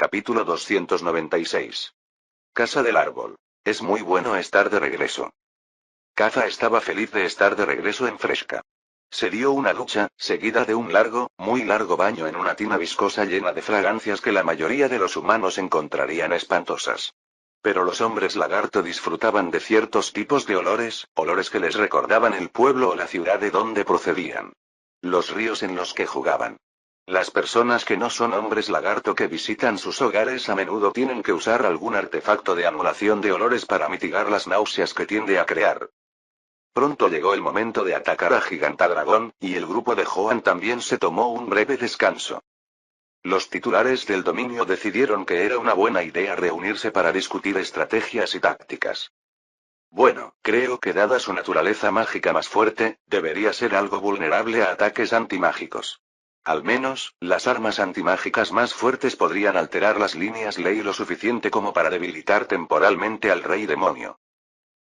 Capítulo 296. Casa del árbol. Es muy bueno estar de regreso. Kafka estaba feliz de estar de regreso en Fresca. Se dio una ducha, seguida de un largo, muy largo baño en una tina viscosa llena de fragancias que la mayoría de los humanos encontrarían espantosas. Pero los hombres lagarto disfrutaban de ciertos tipos de olores, olores que les recordaban el pueblo o la ciudad de donde procedían. Los ríos en los que jugaban. Las personas que no son hombres lagarto que visitan sus hogares a menudo tienen que usar algún artefacto de anulación de olores para mitigar las náuseas que tiende a crear. Pronto llegó el momento de atacar a Gigantadragón, y el grupo de Joan también se tomó un breve descanso. Los titulares del dominio decidieron que era una buena idea reunirse para discutir estrategias y tácticas. Bueno, creo que dada su naturaleza mágica más fuerte, debería ser algo vulnerable a ataques antimágicos. Al menos, las armas antimágicas más fuertes podrían alterar las líneas ley lo suficiente como para debilitar temporalmente al rey demonio.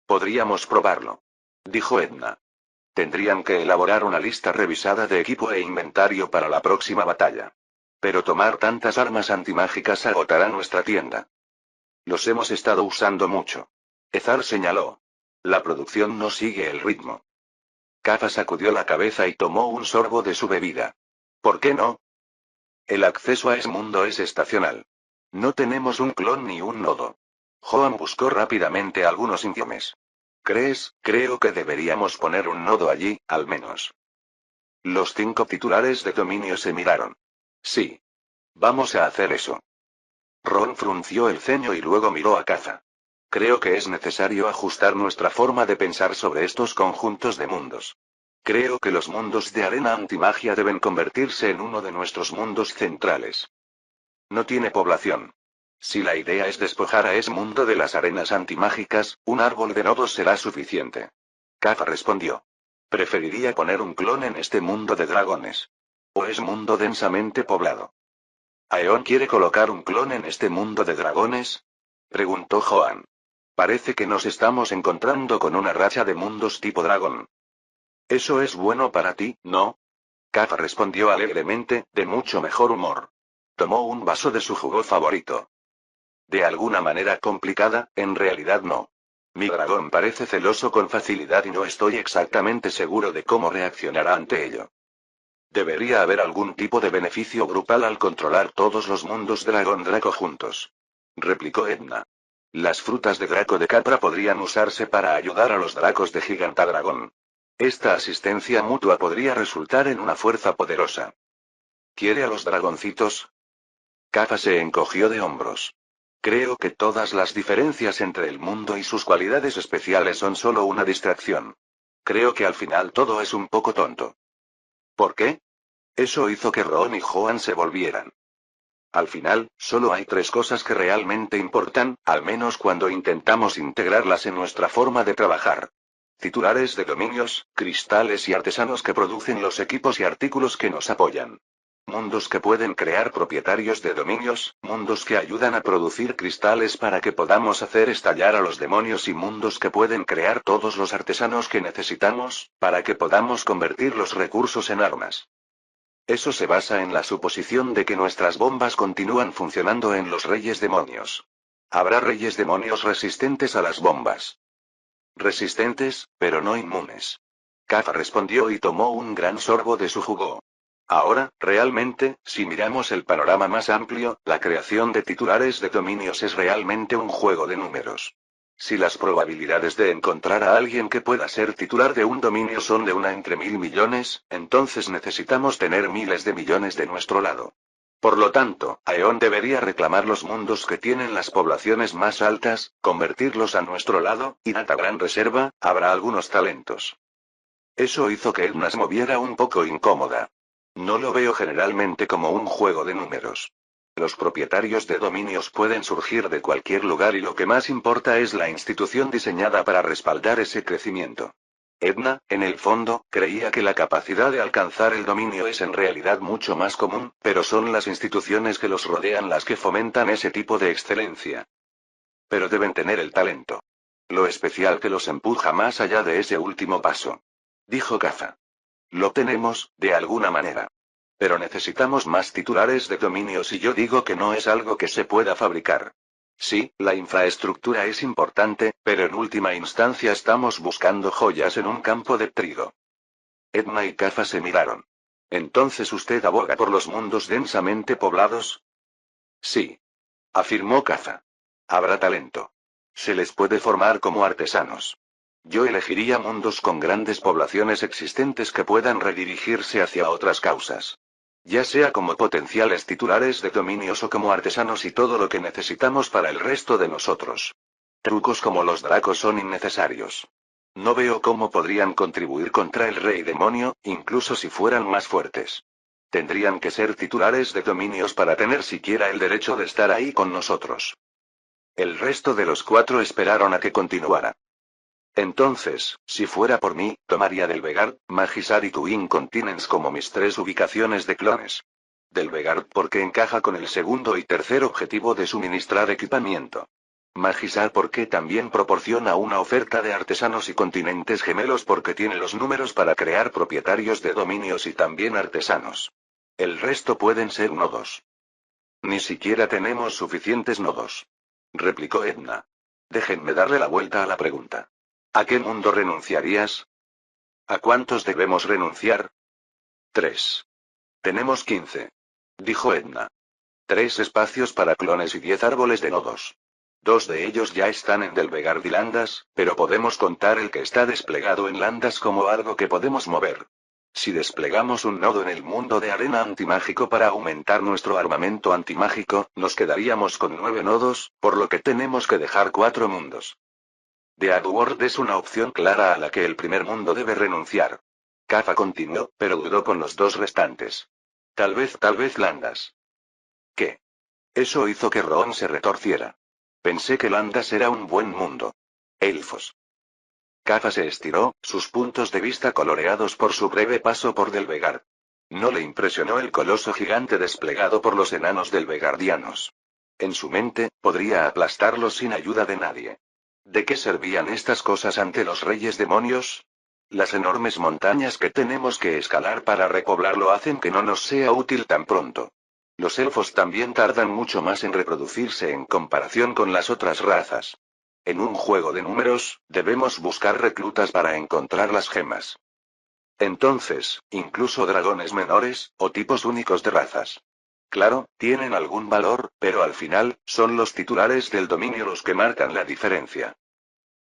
Podríamos probarlo, dijo Edna. Tendrían que elaborar una lista revisada de equipo e inventario para la próxima batalla. Pero tomar tantas armas antimágicas agotará nuestra tienda. Los hemos estado usando mucho. Ezar señaló. La producción no sigue el ritmo. Kafka sacudió la cabeza y tomó un sorbo de su bebida. ¿Por qué no? El acceso a ese mundo es estacional. No tenemos un clon ni un nodo. Joan buscó rápidamente algunos informes. Creo que deberíamos poner un nodo allí, al menos. Los 5 titulares de dominio se miraron. Sí. Vamos a hacer eso. Ron frunció el ceño y luego miró a Kafka. Creo que es necesario ajustar nuestra forma de pensar sobre estos conjuntos de mundos. Creo que los mundos de arena antimagia deben convertirse en uno de nuestros mundos centrales. No tiene población. Si la idea es despojar a ese mundo de las arenas antimágicas, un árbol de nodos será suficiente. Kafka respondió. Preferiría poner un clon en este mundo de dragones. ¿O es mundo densamente poblado? ¿Aeon quiere colocar un clon en este mundo de dragones? Preguntó Joan. Parece que nos estamos encontrando con una racha de mundos tipo dragón. Eso es bueno para ti, ¿no? Kafka respondió alegremente, de mucho mejor humor. Tomó un vaso de su jugo favorito. De alguna manera complicada, en realidad no. Mi dragón parece celoso con facilidad y no estoy exactamente seguro de cómo reaccionará ante ello. Debería haber algún tipo de beneficio grupal al controlar todos los mundos dragón Draco juntos. Replicó Edna. Las frutas de Draco de Capra podrían usarse para ayudar a los dracos de Gigantadragón. Esta asistencia mutua podría resultar en una fuerza poderosa. ¿Quiere a los dragoncitos? Kafka se encogió de hombros. Creo que todas las diferencias entre el mundo y sus cualidades especiales son solo una distracción. Creo que al final todo es un poco tonto. ¿Por qué? Eso hizo que Ron y Joan se volvieran. Al final, solo hay 3 cosas que realmente importan, al menos cuando intentamos integrarlas en nuestra forma de trabajar. Titulares de dominios, cristales y artesanos que producen los equipos y artículos que nos apoyan. Mundos que pueden crear propietarios de dominios, mundos que ayudan a producir cristales para que podamos hacer estallar a los demonios y mundos que pueden crear todos los artesanos que necesitamos, para que podamos convertir los recursos en armas. Eso se basa en la suposición de que nuestras bombas continúan funcionando en los reyes demonios. Habrá reyes demonios resistentes a las bombas. Resistentes, pero no inmunes. Kafka respondió y tomó un gran sorbo de su jugo. Ahora, realmente, si miramos el panorama más amplio, la creación de titulares de dominios es realmente un juego de números. Si las probabilidades de encontrar a alguien que pueda ser titular de un dominio son de 1 entre 1000 millones, entonces necesitamos tener miles de millones de nuestro lado. Por lo tanto, Aeon debería reclamar los mundos que tienen las poblaciones más altas, convertirlos a nuestro lado, y dada gran reserva, habrá algunos talentos. Eso hizo que Edna se moviera un poco incómoda. No lo veo generalmente como un juego de números. Los propietarios de dominios pueden surgir de cualquier lugar y lo que más importa es la institución diseñada para respaldar ese crecimiento. Edna, en el fondo, creía que la capacidad de alcanzar el dominio es en realidad mucho más común, pero son las instituciones que los rodean las que fomentan ese tipo de excelencia. Pero deben tener el talento. Lo especial que los empuja más allá de ese último paso. Dijo Kafka. Lo tenemos, de alguna manera. Pero necesitamos más titulares de dominios y yo digo que no es algo que se pueda fabricar. Sí, la infraestructura es importante, pero en última instancia estamos buscando joyas en un campo de trigo. Edna y Cafa se miraron. ¿Entonces usted aboga por los mundos densamente poblados? Sí. Afirmó Cafa. Habrá talento. Se les puede formar como artesanos. Yo elegiría mundos con grandes poblaciones existentes que puedan redirigirse hacia otras causas. Ya sea como potenciales titulares de dominios o como artesanos y todo lo que necesitamos para el resto de nosotros. Trucos como los dracos son innecesarios. No veo cómo podrían contribuir contra el rey demonio, incluso si fueran más fuertes. Tendrían que ser titulares de dominios para tener siquiera el derecho de estar ahí con nosotros. El resto de los 4 esperaron a que continuara. Entonces, si fuera por mí, tomaría Delvegard, Magisar y Twin Continents como mis 3 ubicaciones de clones. Delvegard porque encaja con el segundo y tercer objetivo de suministrar equipamiento. Magisar porque también proporciona una oferta de artesanos y continentes gemelos porque tiene los números para crear propietarios de dominios y también artesanos. El resto pueden ser nodos. Ni siquiera tenemos suficientes nodos. Replicó Edna. Déjenme darle la vuelta a la pregunta. ¿A qué mundo renunciarías? ¿A cuántos debemos renunciar? 3. Tenemos 15. Dijo Edna. 3 espacios para clones y 10 árboles de nodos. 2 de ellos ya están en Delvegard y Landas, pero podemos contar el que está desplegado en Landas como algo que podemos mover. Si desplegamos un nodo en el mundo de arena antimágico para aumentar nuestro armamento antimágico, nos quedaríamos con 9 nodos, por lo que tenemos que dejar 4 mundos. The Outworld es una opción clara a la que el primer mundo debe renunciar. Cafa continuó, pero dudó con los 2 restantes. Tal vez Landas. ¿Qué? Eso hizo que Roon se retorciera. Pensé que Landas era un buen mundo. Elfos. Cafa se estiró, sus puntos de vista coloreados por su breve paso por Delvegard. No le impresionó el coloso gigante desplegado por los enanos delvegardianos. En su mente, podría aplastarlos sin ayuda de nadie. ¿De qué servían estas cosas ante los reyes demonios? Las enormes montañas que tenemos que escalar para repoblarlo hacen que no nos sea útil tan pronto. Los elfos también tardan mucho más en reproducirse en comparación con las otras razas. En un juego de números, debemos buscar reclutas para encontrar las gemas. Entonces, incluso dragones menores, o tipos únicos de razas. Claro, tienen algún valor, pero al final, son los titulares del dominio los que marcan la diferencia.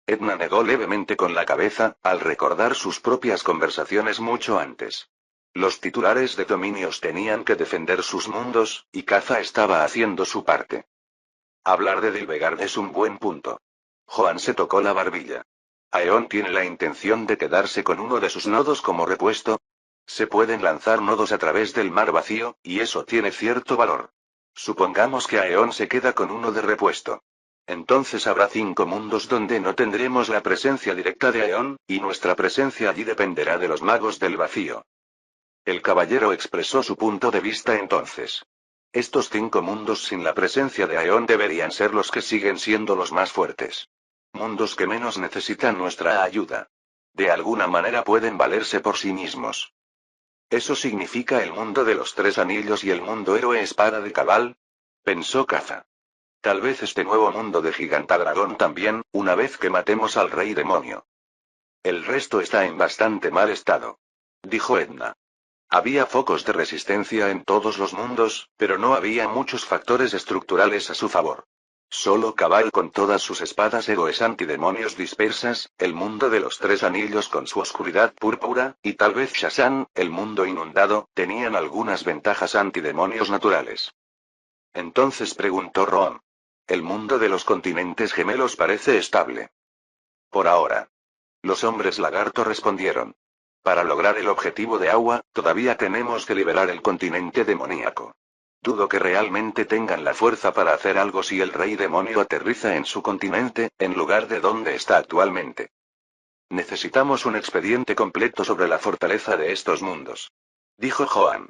Edna negó levemente con la cabeza, al recordar sus propias conversaciones mucho antes. Los titulares de dominios tenían que defender sus mundos, y Caza estaba haciendo su parte. Hablar de Delvegard es un buen punto. Joan se tocó la barbilla. ¿Aeon tiene la intención de quedarse con uno de sus nodos como repuesto? Se pueden lanzar nodos a través del mar vacío, y eso tiene cierto valor. Supongamos que Aeon se queda con uno de repuesto. Entonces habrá 5 mundos donde no tendremos la presencia directa de Aeon, y nuestra presencia allí dependerá de los magos del vacío. El caballero expresó su punto de vista entonces. Estos 5 mundos sin la presencia de Aeon deberían ser los que siguen siendo los más fuertes. Mundos que menos necesitan nuestra ayuda. De alguna manera pueden valerse por sí mismos. ¿Eso significa el mundo de los 3 anillos y el mundo héroe espada de Cabal? Pensó Caza. Tal vez este nuevo mundo de Gigantadragón también, una vez que matemos al rey demonio. El resto está en bastante mal estado. Dijo Edna. Había focos de resistencia en todos los mundos, pero no había muchos factores estructurales a su favor. Solo Cabal con todas sus espadas egoes antidemonios dispersas, el mundo de los 3 anillos con su oscuridad púrpura, y tal vez Shazam, el mundo inundado, tenían algunas ventajas antidemonios naturales. Entonces preguntó Roon. El mundo de los continentes gemelos parece estable. Por ahora. Los hombres lagarto respondieron. Para lograr el objetivo de agua, todavía tenemos que liberar el continente demoníaco. Dudo que realmente tengan la fuerza para hacer algo si el rey demonio aterriza en su continente, en lugar de donde está actualmente. Necesitamos un expediente completo sobre la fortaleza de estos mundos. Dijo Joan.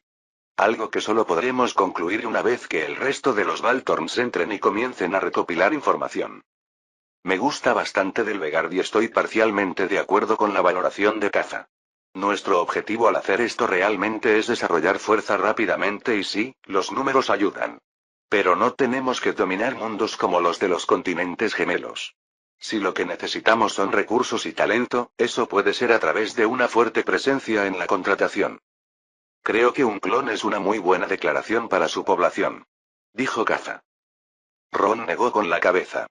Algo que solo podremos concluir una vez que el resto de los Valtorns entren y comiencen a recopilar información. Me gusta bastante Delvegard y estoy parcialmente de acuerdo con la valoración de Caza. Nuestro objetivo al hacer esto realmente es desarrollar fuerza rápidamente y sí, los números ayudan. Pero no tenemos que dominar mundos como los de los continentes gemelos. Si lo que necesitamos son recursos y talento, eso puede ser a través de una fuerte presencia en la contratación. Creo que un clon es una muy buena declaración para su población. Dijo Caza. Ron negó con la cabeza.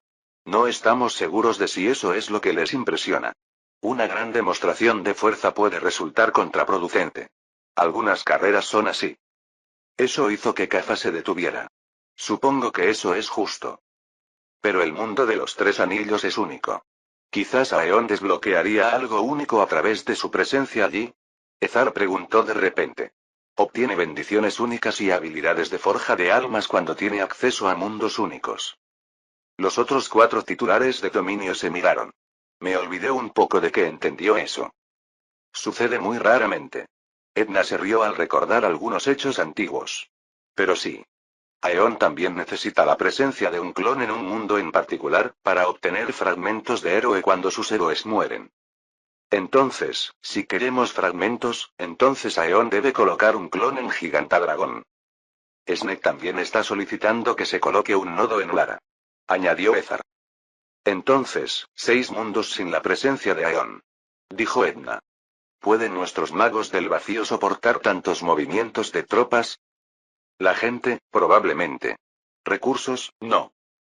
No estamos seguros de si eso es lo que les impresiona. Una gran demostración de fuerza puede resultar contraproducente. Algunas carreras son así. Eso hizo que Caza se detuviera. Supongo que eso es justo. Pero el mundo de los tres anillos es único. Quizás Aeon desbloquearía algo único a través de su presencia allí. Ezar preguntó de repente. Obtiene bendiciones únicas y habilidades de forja de almas cuando tiene acceso a mundos únicos. Los otros 4 titulares de dominio se miraron. Me olvidé un poco de que entendió eso. Sucede muy raramente. Edna se rió al recordar algunos hechos antiguos. Pero sí. Aeon también necesita la presencia de un clon en un mundo en particular, para obtener fragmentos de héroe cuando sus héroes mueren. Entonces, si queremos fragmentos, entonces Aeon debe colocar un clon en Gigantadragón. Snake también está solicitando que se coloque un nodo en Lara. Añadió Ezar. Entonces, 6 mundos sin la presencia de Aeon. Dijo Edna. ¿Pueden nuestros magos del vacío soportar tantos movimientos de tropas? La gente, probablemente. Recursos, no.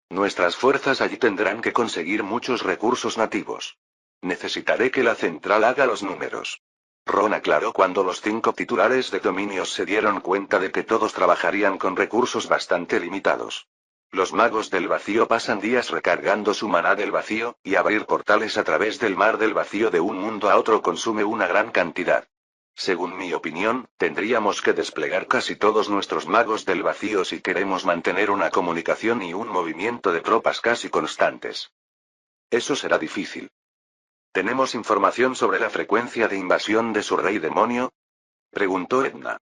Nuestras fuerzas allí tendrán que conseguir muchos recursos nativos. Necesitaré que la central haga los números. Ron aclaró cuando los 5 titulares de dominios se dieron cuenta de que todos trabajarían con recursos bastante limitados. Los magos del vacío pasan días recargando su maná del vacío, y abrir portales a través del mar del vacío de un mundo a otro consume una gran cantidad. Según mi opinión, tendríamos que desplegar casi todos nuestros magos del vacío si queremos mantener una comunicación y un movimiento de tropas casi constantes. Eso será difícil. ¿Tenemos información sobre la frecuencia de invasión de su rey demonio? Preguntó Edna.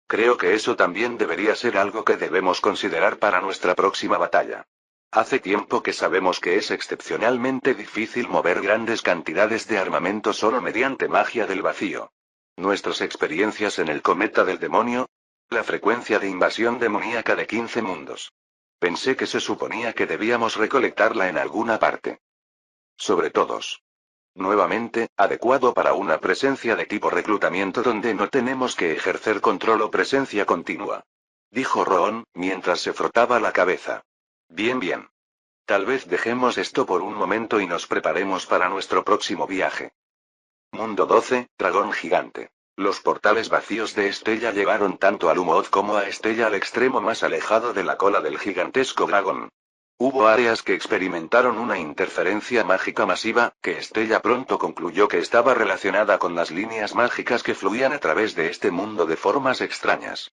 Creo que eso también debería ser algo que debemos considerar para nuestra próxima batalla. Hace tiempo que sabemos que es excepcionalmente difícil mover grandes cantidades de armamento solo mediante magia del vacío. Nuestras experiencias en el cometa del demonio. La frecuencia de invasión demoníaca de 15 mundos. Pensé que se suponía que debíamos recolectarla en alguna parte. Sobre todos. Nuevamente, adecuado para una presencia de tipo reclutamiento donde no tenemos que ejercer control o presencia continua. Dijo Ron, mientras se frotaba la cabeza. Bien. Tal vez dejemos esto por un momento y nos preparemos para nuestro próximo viaje. Mundo 12, Dragón Gigante. Los portales vacíos de Estella llevaron tanto a Lumos como a Estella al extremo más alejado de la cola del gigantesco dragón. Hubo áreas que experimentaron una interferencia mágica masiva, que Estella pronto concluyó que estaba relacionada con las líneas mágicas que fluían a través de este mundo de formas extrañas.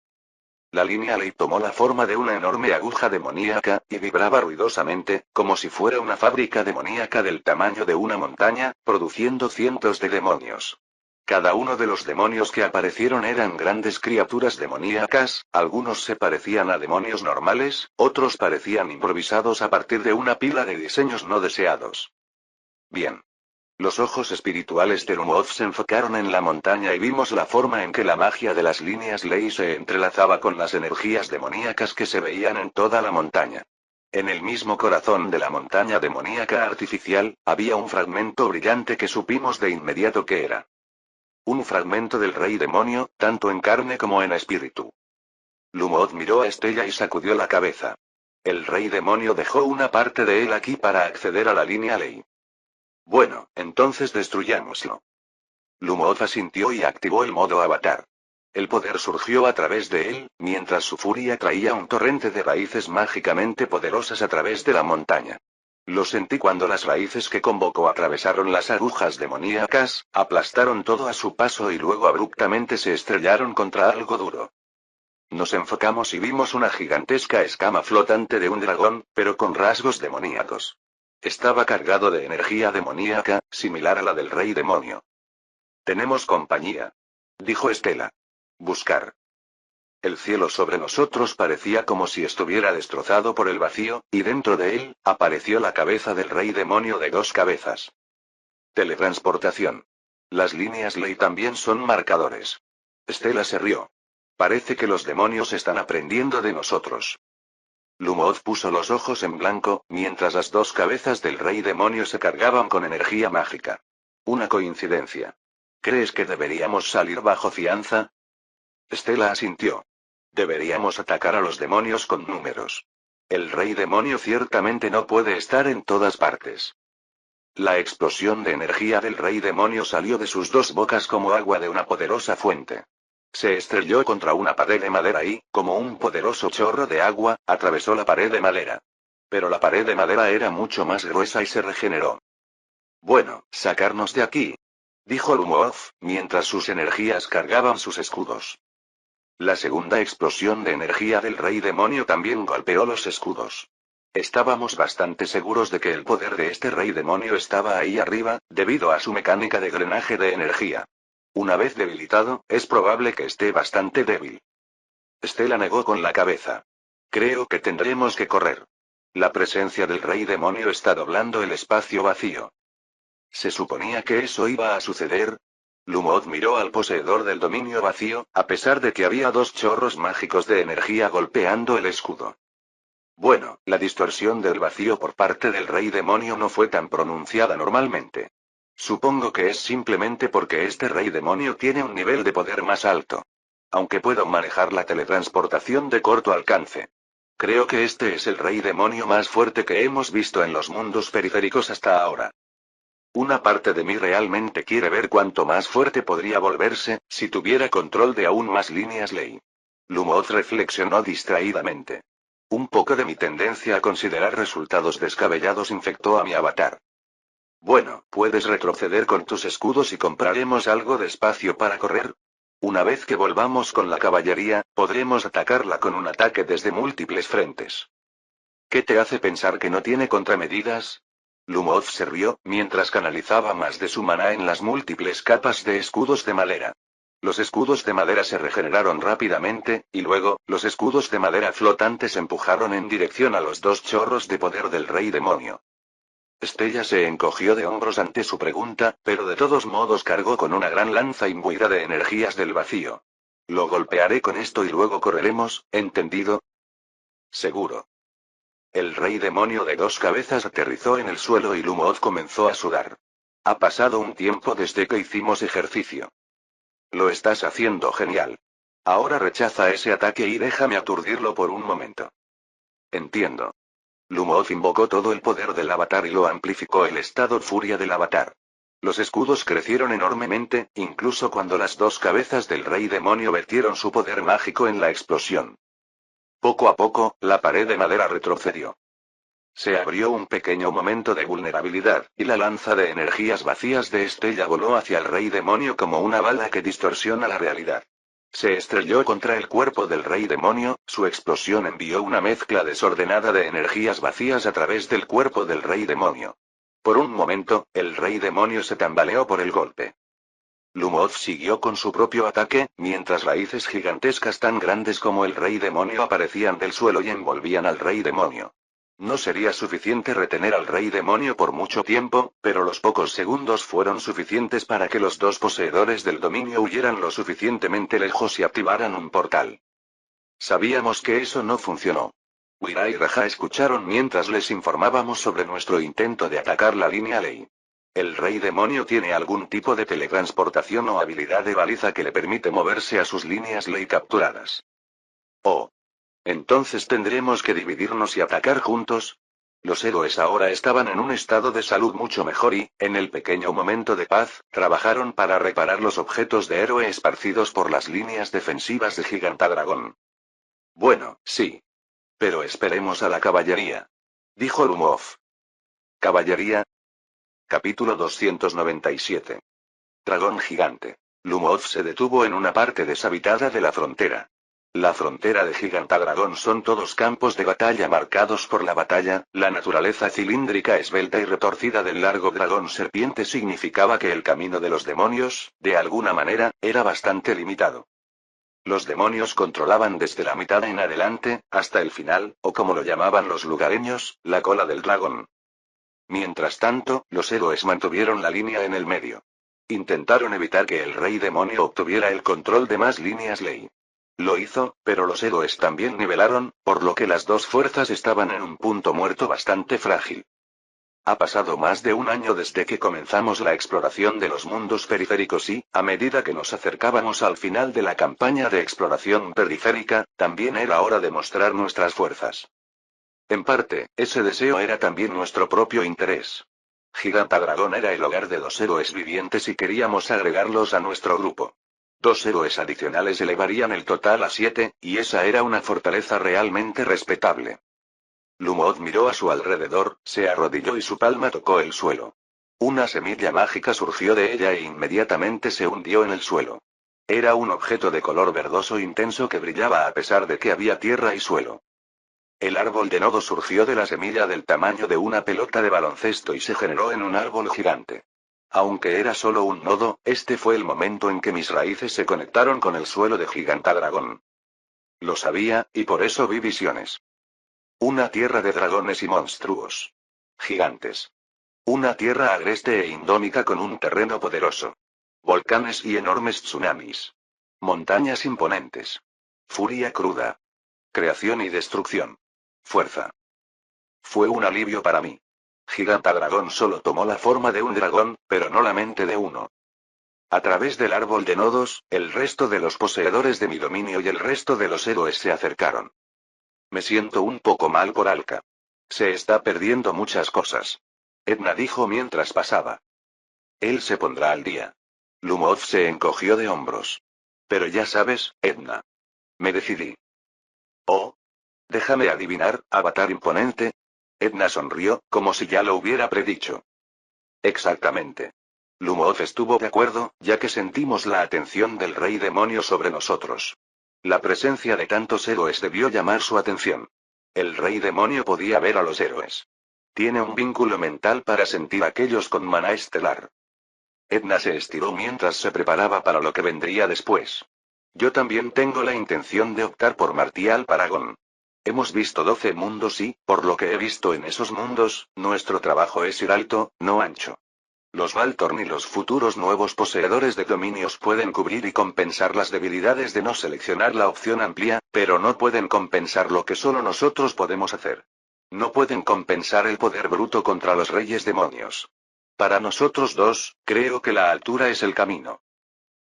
La línea Ley tomó la forma de una enorme aguja demoníaca, y vibraba ruidosamente, como si fuera una fábrica demoníaca del tamaño de una montaña, produciendo cientos de demonios. Cada uno de los demonios que aparecieron eran grandes criaturas demoníacas, algunos se parecían a demonios normales, otros parecían improvisados a partir de una pila de diseños no deseados. Bien. Los ojos espirituales de Lumos se enfocaron en la montaña y vimos la forma en que la magia de las líneas ley se entrelazaba con las energías demoníacas que se veían en toda la montaña. En el mismo corazón de la montaña demoníaca artificial, había un fragmento brillante que supimos de inmediato que era. Un fragmento del rey demonio, tanto en carne como en espíritu. Lumos miró a Estella y sacudió la cabeza. El rey demonio dejó una parte de él aquí para acceder a la línea ley. Bueno, entonces destruyámoslo. Lumos asintió y activó el modo avatar. El poder surgió a través de él, mientras su furia traía un torrente de raíces mágicamente poderosas a través de la montaña. Lo sentí cuando las raíces que convocó atravesaron las agujas demoníacas, aplastaron todo a su paso y luego abruptamente se estrellaron contra algo duro. Nos enfocamos y vimos una gigantesca escama flotante de un dragón, pero con rasgos demoníacos. Estaba cargado de energía demoníaca, similar a la del rey demonio. Tenemos compañía. Dijo Estela. Buscar. El cielo sobre nosotros parecía como si estuviera destrozado por el vacío, y dentro de él, apareció la cabeza del rey demonio de 2 cabezas. Teletransportación. Las líneas Ley también son marcadores. Stella se rió. Parece que los demonios están aprendiendo de nosotros. Lumos puso los ojos en blanco, mientras las dos cabezas del rey demonio se cargaban con energía mágica. Una coincidencia. ¿Crees que deberíamos salir bajo fianza? Stella asintió. Deberíamos atacar a los demonios con números. El rey demonio ciertamente no puede estar en todas partes. La explosión de energía del rey demonio salió de sus dos bocas como agua de una poderosa fuente. Se estrelló contra una pared de madera y, como un poderoso chorro de agua, atravesó la pared de madera. Pero la pared de madera era mucho más gruesa y se regeneró. Bueno, sacarnos de aquí, dijo Lumos, mientras sus energías cargaban sus escudos. La segunda explosión de energía del rey demonio también golpeó los escudos. Estábamos bastante seguros de que el poder de este rey demonio estaba ahí arriba, debido a su mecánica de drenaje de energía. Una vez debilitado, es probable que esté bastante débil. Stella negó con la cabeza. Creo que tendremos que correr. La presencia del rey demonio está doblando el espacio vacío. ¿Se suponía que eso iba a suceder? Lumos miró al poseedor del dominio vacío, a pesar de que había dos chorros mágicos de energía golpeando el escudo. Bueno, la distorsión del vacío por parte del rey demonio no fue tan pronunciada normalmente. Supongo que es simplemente porque este rey demonio tiene un nivel de poder más alto. Aunque puedo manejar la teletransportación de corto alcance. Creo que este es el rey demonio más fuerte que hemos visto en los mundos periféricos hasta ahora. Una parte de mí realmente quiere ver cuánto más fuerte podría volverse, si tuviera control de aún más líneas Ley. Lumos reflexionó distraídamente. Un poco de mi tendencia a considerar resultados descabellados infectó a mi avatar. Bueno, puedes retroceder con tus escudos y compraremos algo de espacio para correr. Una vez que volvamos con la caballería, podremos atacarla con un ataque desde múltiples frentes. ¿Qué te hace pensar que no tiene contramedidas? Lumos se rió, mientras canalizaba más de su maná en las múltiples capas de escudos de madera. Los escudos de madera se regeneraron rápidamente, y luego, los escudos de madera flotantes empujaron en dirección a los dos chorros de poder del rey demonio. Stella se encogió de hombros ante su pregunta, pero de todos modos cargó con una gran lanza imbuida de energías del vacío. Lo golpearé con esto y luego correremos, ¿entendido? Seguro. El rey demonio de dos cabezas aterrizó en el suelo y Lumos comenzó a sudar. Ha pasado un tiempo desde que hicimos ejercicio. Lo estás haciendo genial. Ahora rechaza ese ataque y déjame aturdirlo por un momento. Entiendo. Lumos invocó todo el poder del avatar y lo amplificó el estado furia del avatar. Los escudos crecieron enormemente, incluso cuando las dos cabezas del rey demonio vertieron su poder mágico en la explosión. Poco a poco, la pared de madera retrocedió. Se abrió un pequeño momento de vulnerabilidad, y la lanza de energías vacías de Stella voló hacia el rey demonio como una bala que distorsiona la realidad. Se estrelló contra el cuerpo del rey demonio, su explosión envió una mezcla desordenada de energías vacías a través del cuerpo del rey demonio. Por un momento, el rey demonio se tambaleó por el golpe. Lumos siguió con su propio ataque, mientras raíces gigantescas tan grandes como el rey demonio aparecían del suelo y envolvían al rey demonio. No sería suficiente retener al rey demonio por mucho tiempo, pero los pocos segundos fueron suficientes para que los dos poseedores del dominio huyeran lo suficientemente lejos y activaran un portal. Sabíamos que eso no funcionó. Wira y Raja escucharon mientras les informábamos sobre nuestro intento de atacar la línea Ley. El rey demonio tiene algún tipo de teletransportación o habilidad de baliza que le permite moverse a sus líneas Ley capturadas. Oh. Entonces tendremos que dividirnos y atacar juntos. Los héroes ahora estaban en un estado de salud mucho mejor y, en el pequeño momento de paz, trabajaron para reparar los objetos de héroe esparcidos por las líneas defensivas de Gigantadragón. Bueno, sí. Pero esperemos a la caballería. Dijo Lumos. ¿Caballería? Capítulo 297. Dragón gigante. Lumos se detuvo en una parte deshabitada de la frontera. La frontera de Gigantadragón son todos campos de batalla marcados por la batalla, la naturaleza cilíndrica esbelta y retorcida del largo dragón serpiente significaba que el camino de los demonios, de alguna manera, era bastante limitado. Los demonios controlaban desde la mitad en adelante, hasta el final, o como lo llamaban los lugareños, la cola del dragón. Mientras tanto, los héroes mantuvieron la línea en el medio. Intentaron evitar que el rey demonio obtuviera el control de más líneas ley. Lo hizo, pero los héroes también nivelaron, por lo que las dos fuerzas estaban en un punto muerto bastante frágil. Ha pasado más de un año desde que comenzamos la exploración de los mundos periféricos y, a medida que nos acercábamos al final de la campaña de exploración periférica, también era hora de mostrar nuestras fuerzas. En parte, ese deseo era también nuestro propio interés. Gigantadragón era el hogar de 2 héroes vivientes y queríamos agregarlos a nuestro grupo. 2 héroes adicionales elevarían el total a 7, y esa era una fortaleza realmente respetable. Lumos miró a su alrededor, se arrodilló y su palma tocó el suelo. Una semilla mágica surgió de ella e inmediatamente se hundió en el suelo. Era un objeto de color verdoso intenso que brillaba a pesar de que había tierra y suelo. El árbol de nodo surgió de la semilla del tamaño de una pelota de baloncesto y se generó en un árbol gigante. Aunque era solo un nodo, este fue el momento en que mis raíces se conectaron con el suelo de Gigantadragón. Lo sabía, y por eso vi visiones. Una tierra de dragones y monstruos. Gigantes. Una tierra agreste e indómica con un terreno poderoso. Volcanes y enormes tsunamis. Montañas imponentes. Furia cruda. Creación y destrucción. Fuerza. Fue un alivio para mí. Gigantadragón solo tomó la forma de un dragón, pero no la mente de uno. A través del árbol de nodos, el resto de los poseedores de mi dominio y el resto de los héroes se acercaron. Me siento un poco mal por Alka. Se está perdiendo muchas cosas. Edna dijo mientras pasaba. Él se pondrá al día. Lumov se encogió de hombros. Pero ya sabes, Edna. Me decidí. Oh. Déjame adivinar, avatar imponente. Edna sonrió, como si ya lo hubiera predicho. Exactamente. Lumov estuvo de acuerdo, ya que sentimos la atención del rey demonio sobre nosotros. La presencia de tantos héroes debió llamar su atención. El rey demonio podía ver a los héroes. Tiene un vínculo mental para sentir aquellos con maná estelar. Edna se estiró mientras se preparaba para lo que vendría después. Yo también tengo la intención de optar por Martial Paragón. Hemos visto 12 mundos y, por lo que he visto en esos mundos, nuestro trabajo es ir alto, no ancho. Los Valtorn y los futuros nuevos poseedores de dominios pueden cubrir y compensar las debilidades de no seleccionar la opción amplia, pero no pueden compensar lo que solo nosotros podemos hacer. No pueden compensar el poder bruto contra los reyes demonios. Para nosotros dos, creo que la altura es el camino.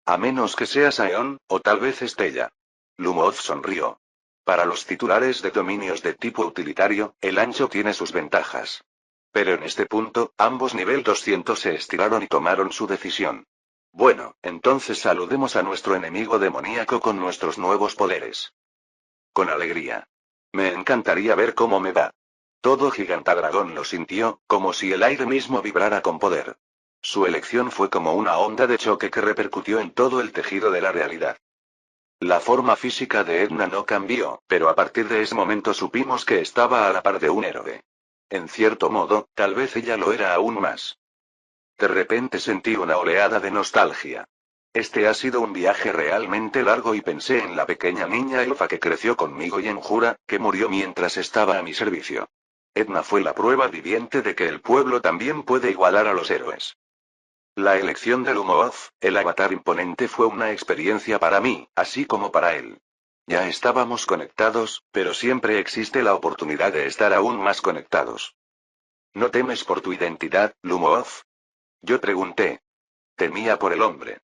A menos que seas Aeon, o tal vez Estella. Lumov sonrió. Para los titulares de dominios de tipo utilitario, el ancho tiene sus ventajas. Pero en este punto, ambos nivel 200 se estiraron y tomaron su decisión. Bueno, entonces saludemos a nuestro enemigo demoníaco con nuestros nuevos poderes. Con alegría. Me encantaría ver cómo me va. Todo Gigantadragón lo sintió, como si el aire mismo vibrara con poder. Su elección fue como una onda de choque que repercutió en todo el tejido de la realidad. La forma física de Edna no cambió, pero a partir de ese momento supimos que estaba a la par de un héroe. En cierto modo, tal vez ella lo era aún más. De repente sentí una oleada de nostalgia. Este ha sido un viaje realmente largo y pensé en la pequeña niña elfa que creció conmigo y en Jura, que murió mientras estaba a mi servicio. Edna fue la prueba viviente de que el pueblo también puede igualar a los héroes. La elección de Lumov, el avatar imponente, fue una experiencia para mí, así como para él. Ya estábamos conectados, pero siempre existe la oportunidad de estar aún más conectados. ¿No temes por tu identidad, Lumov? Yo pregunté. Temía por el hombre.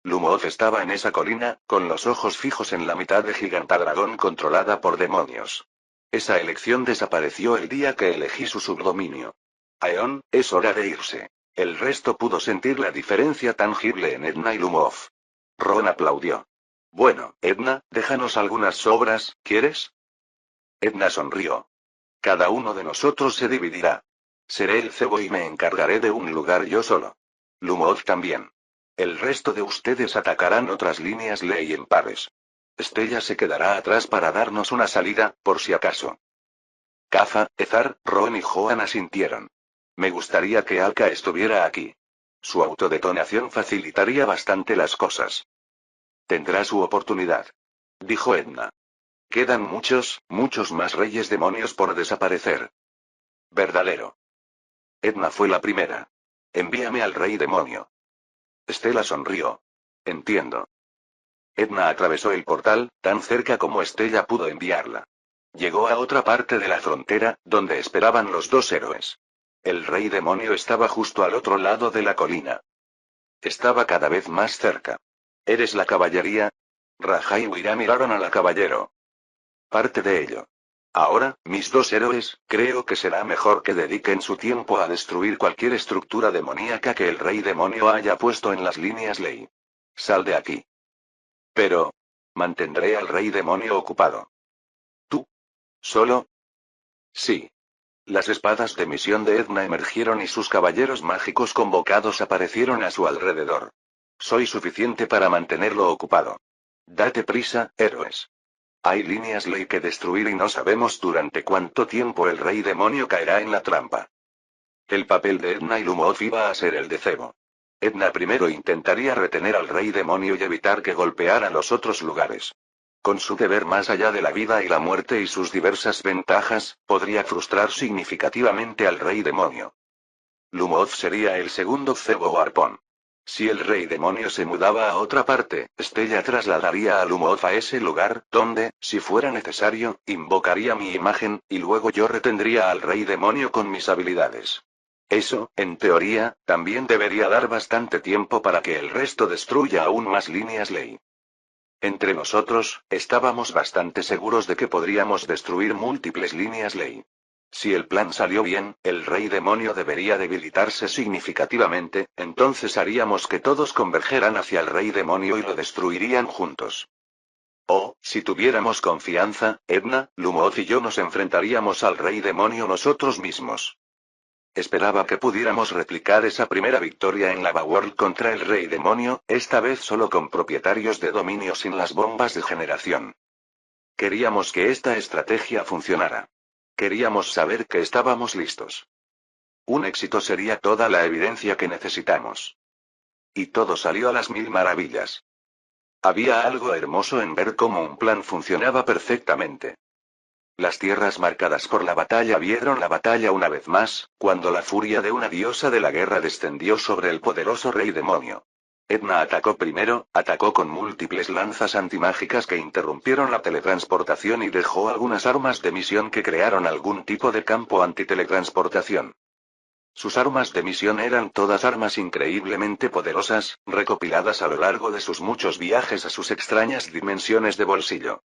Lumov estaba en esa colina, con los ojos fijos en la mitad de Gigantadragón controlada por demonios. Esa elección desapareció el día que elegí su subdominio. Aeon, es hora de irse. El resto pudo sentir la diferencia tangible en Edna y Lumov. Ron aplaudió. Bueno, Edna, déjanos algunas sobras, ¿quieres? Edna sonrió. Cada uno de nosotros se dividirá. Seré el cebo y me encargaré de un lugar yo solo. Lumov también. El resto de ustedes atacarán otras líneas ley en pares. Estella se quedará atrás para darnos una salida, por si acaso. Kafa, Ezar, Ron y Joan asintieron. Me gustaría que Alka estuviera aquí. Su autodetonación facilitaría bastante las cosas. Tendrá su oportunidad. Dijo Edna. Quedan muchos, muchos más reyes demonios por desaparecer. Verdadero. Edna fue la primera. Envíame al rey demonio. Stella sonrió. Entiendo. Edna atravesó el portal, tan cerca como Stella pudo enviarla. Llegó a otra parte de la frontera, donde esperaban los dos héroes. El rey demonio estaba justo al otro lado de la colina. Estaba cada vez más cerca. ¿Eres la caballería? Raja y Wira miraron al caballero. Parte de ello. Ahora, mis dos héroes, creo que será mejor que dediquen su tiempo a destruir cualquier estructura demoníaca que el rey demonio haya puesto en las líneas ley. Sal de aquí. Pero, mantendré al rey demonio ocupado. ¿Tú? ¿Solo? Sí. Las espadas de misión de Edna emergieron y sus caballeros mágicos convocados aparecieron a su alrededor. Soy suficiente para mantenerlo ocupado. Date prisa, héroes. Hay líneas ley que destruir y no sabemos durante cuánto tiempo el rey demonio caerá en la trampa. El papel de Edna y Lumos iba a ser el de cebo. Edna primero intentaría retener al rey demonio y evitar que golpeara los otros lugares. Con su deber más allá de la vida y la muerte y sus diversas ventajas, podría frustrar significativamente al rey demonio. Lumos sería el segundo cebo o arpón. Si el rey demonio se mudaba a otra parte, Stella trasladaría a Lumos a ese lugar, donde, si fuera necesario, invocaría mi imagen, y luego yo retendría al rey demonio con mis habilidades. Eso, en teoría, también debería dar bastante tiempo para que el resto destruya aún más líneas ley. Entre nosotros, estábamos bastante seguros de que podríamos destruir múltiples líneas ley. Si el plan salió bien, el rey demonio debería debilitarse significativamente, entonces haríamos que todos convergeran hacia el rey demonio y lo destruirían juntos. O, si tuviéramos confianza, Edna, Lumos y yo nos enfrentaríamos al rey demonio nosotros mismos. Esperaba que pudiéramos replicar esa primera victoria en Lava World contra el rey demonio, esta vez solo con propietarios de dominio sin las bombas de generación. Queríamos que esta estrategia funcionara. Queríamos saber que estábamos listos. Un éxito sería toda la evidencia que necesitamos. Y todo salió a las mil maravillas. Había algo hermoso en ver cómo un plan funcionaba perfectamente. Las tierras marcadas por la batalla vieron la batalla una vez más, cuando la furia de una diosa de la guerra descendió sobre el poderoso rey demonio. Edna atacó primero, atacó con múltiples lanzas antimágicas que interrumpieron la teletransportación y dejó algunas armas de misión que crearon algún tipo de campo antiteletransportación. Sus armas de misión eran todas armas increíblemente poderosas, recopiladas a lo largo de sus muchos viajes a sus extrañas dimensiones de bolsillo.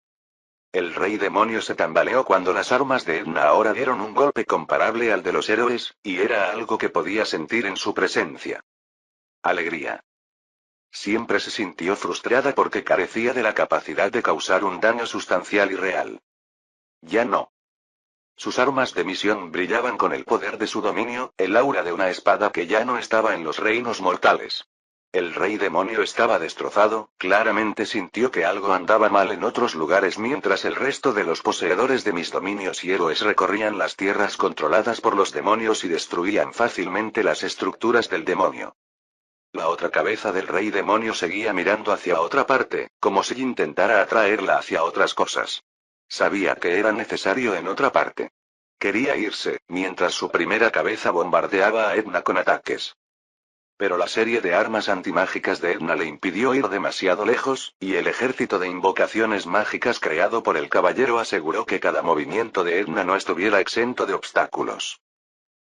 El rey demonio se tambaleó cuando las armas de Edna ahora dieron un golpe comparable al de los héroes, y era algo que podía sentir en su presencia. Alegría. Siempre se sintió frustrada porque carecía de la capacidad de causar un daño sustancial y real. Ya no. Sus armas de misión brillaban con el poder de su dominio, el aura de una espada que ya no estaba en los reinos mortales. El rey demonio estaba destrozado, claramente sintió que algo andaba mal en otros lugares mientras el resto de los poseedores de mis dominios y héroes recorrían las tierras controladas por los demonios y destruían fácilmente las estructuras del demonio. La otra cabeza del rey demonio seguía mirando hacia otra parte, como si intentara atraerla hacia otras cosas. Sabía que era necesario en otra parte. Quería irse, mientras su primera cabeza bombardeaba a Edna con ataques. Pero la serie de armas antimágicas de Edna le impidió ir demasiado lejos, y el ejército de invocaciones mágicas creado por el caballero aseguró que cada movimiento de Edna no estuviera exento de obstáculos.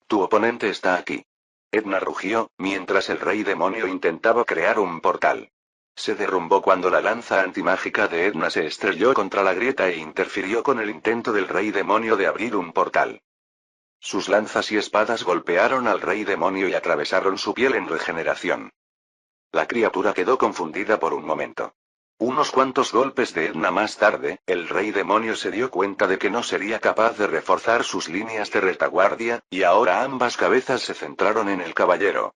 Tu oponente está aquí. Edna rugió, mientras el rey demonio intentaba crear un portal. Se derrumbó cuando la lanza antimágica de Edna se estrelló contra la grieta e interfirió con el intento del rey demonio de abrir un portal. Sus lanzas y espadas golpearon al rey demonio y atravesaron su piel en regeneración. La criatura quedó confundida por un momento. Unos cuantos golpes de Edna más tarde, el rey demonio se dio cuenta de que no sería capaz de reforzar sus líneas de retaguardia, y ahora ambas cabezas se centraron en el caballero.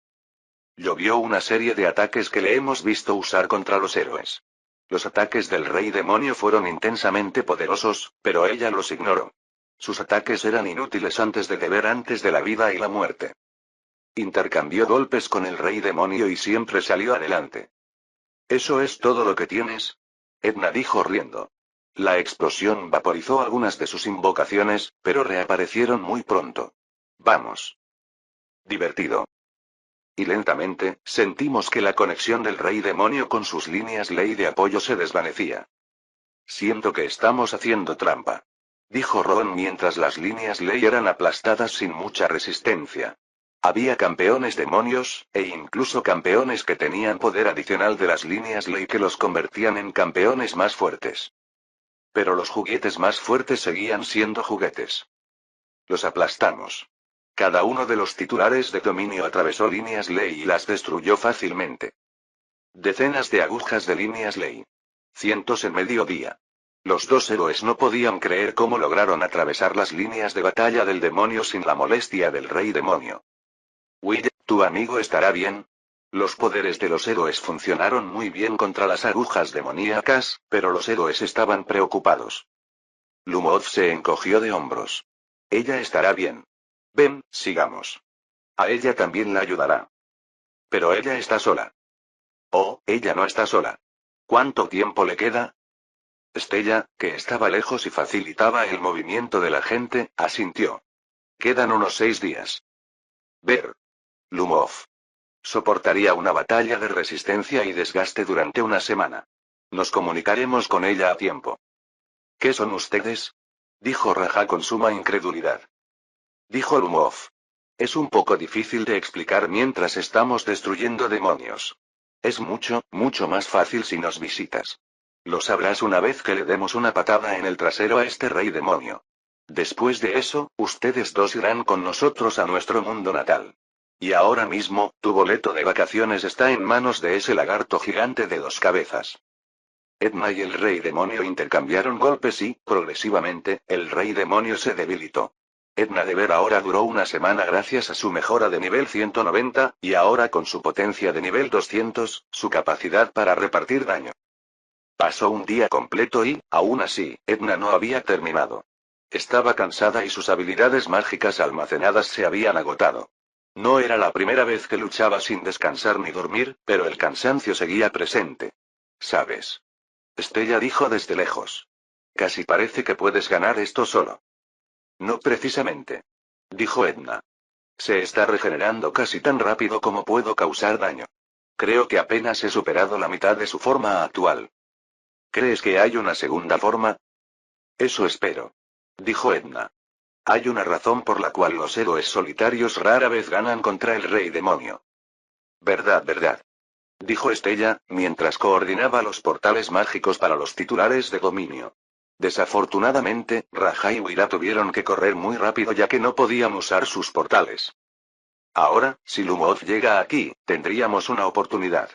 Llovió una serie de ataques que le hemos visto usar contra los héroes. Los ataques del rey demonio fueron intensamente poderosos, pero ella los ignoró. Sus ataques eran inútiles antes de la vida y la muerte. Intercambió golpes con el rey demonio y siempre salió adelante. ¿Eso es todo lo que tienes? Edna dijo riendo. La explosión vaporizó algunas de sus invocaciones, pero reaparecieron muy pronto. Vamos. Divertido. Y lentamente, sentimos que la conexión del rey demonio con sus líneas ley de apoyo se desvanecía. Siento que estamos haciendo trampa. Dijo Ron mientras las líneas ley eran aplastadas sin mucha resistencia. Había campeones demonios, e incluso campeones que tenían poder adicional de las líneas ley que los convertían en campeones más fuertes. Pero los juguetes más fuertes seguían siendo juguetes. Los aplastamos. Cada uno de los titulares de dominio atravesó líneas ley y las destruyó fácilmente. Decenas de agujas de líneas ley. Cientos en mediodía. Los dos héroes no podían creer cómo lograron atravesar las líneas de batalla del demonio sin la molestia del rey demonio. Will, ¿tu amigo estará bien? Los poderes de los héroes funcionaron muy bien contra las agujas demoníacas, pero los héroes estaban preocupados. Lumos se encogió de hombros. Ella estará bien. Ven, sigamos. A ella también la ayudará. Pero ella está sola. Oh, ella no está sola. ¿Cuánto tiempo le queda? Stella, que estaba lejos y facilitaba el movimiento de la gente, asintió. Quedan unos 6 días. Ver. Lumov. Soportaría una batalla de resistencia y desgaste durante una semana. Nos comunicaremos con ella a tiempo. ¿Qué son ustedes? Dijo Raja con suma incredulidad. Dijo Lumov. Es un poco difícil de explicar mientras estamos destruyendo demonios. Es mucho, mucho más fácil si nos visitas. Lo sabrás una vez que le demos una patada en el trasero a este rey demonio. Después de eso, ustedes dos irán con nosotros a nuestro mundo natal. Y ahora mismo, tu boleto de vacaciones está en manos de ese lagarto gigante de 2 cabezas. Edna y el rey demonio intercambiaron golpes y, progresivamente, el rey demonio se debilitó. Edna de ver ahora duró una semana gracias a su mejora de nivel 190, y ahora con su potencia de nivel 200, su capacidad para repartir daño. Pasó un día completo y, aún así, Edna no había terminado. Estaba cansada y sus habilidades mágicas almacenadas se habían agotado. No era la primera vez que luchaba sin descansar ni dormir, pero el cansancio seguía presente. ¿Sabes? Stella dijo desde lejos. Casi parece que puedes ganar esto solo. No precisamente. Dijo Edna. Se está regenerando casi tan rápido como puedo causar daño. Creo que apenas he superado la mitad de su forma actual. ¿Crees que hay una segunda forma? Eso espero. Dijo Edna. Hay una razón por la cual los héroes solitarios rara vez ganan contra el rey demonio. Verdad, verdad. Dijo Stella, mientras coordinaba los portales mágicos para los titulares de dominio. Desafortunadamente, Raja y Wira tuvieron que correr muy rápido ya que no podían usar sus portales. Ahora, si Lumos llega aquí, tendríamos una oportunidad.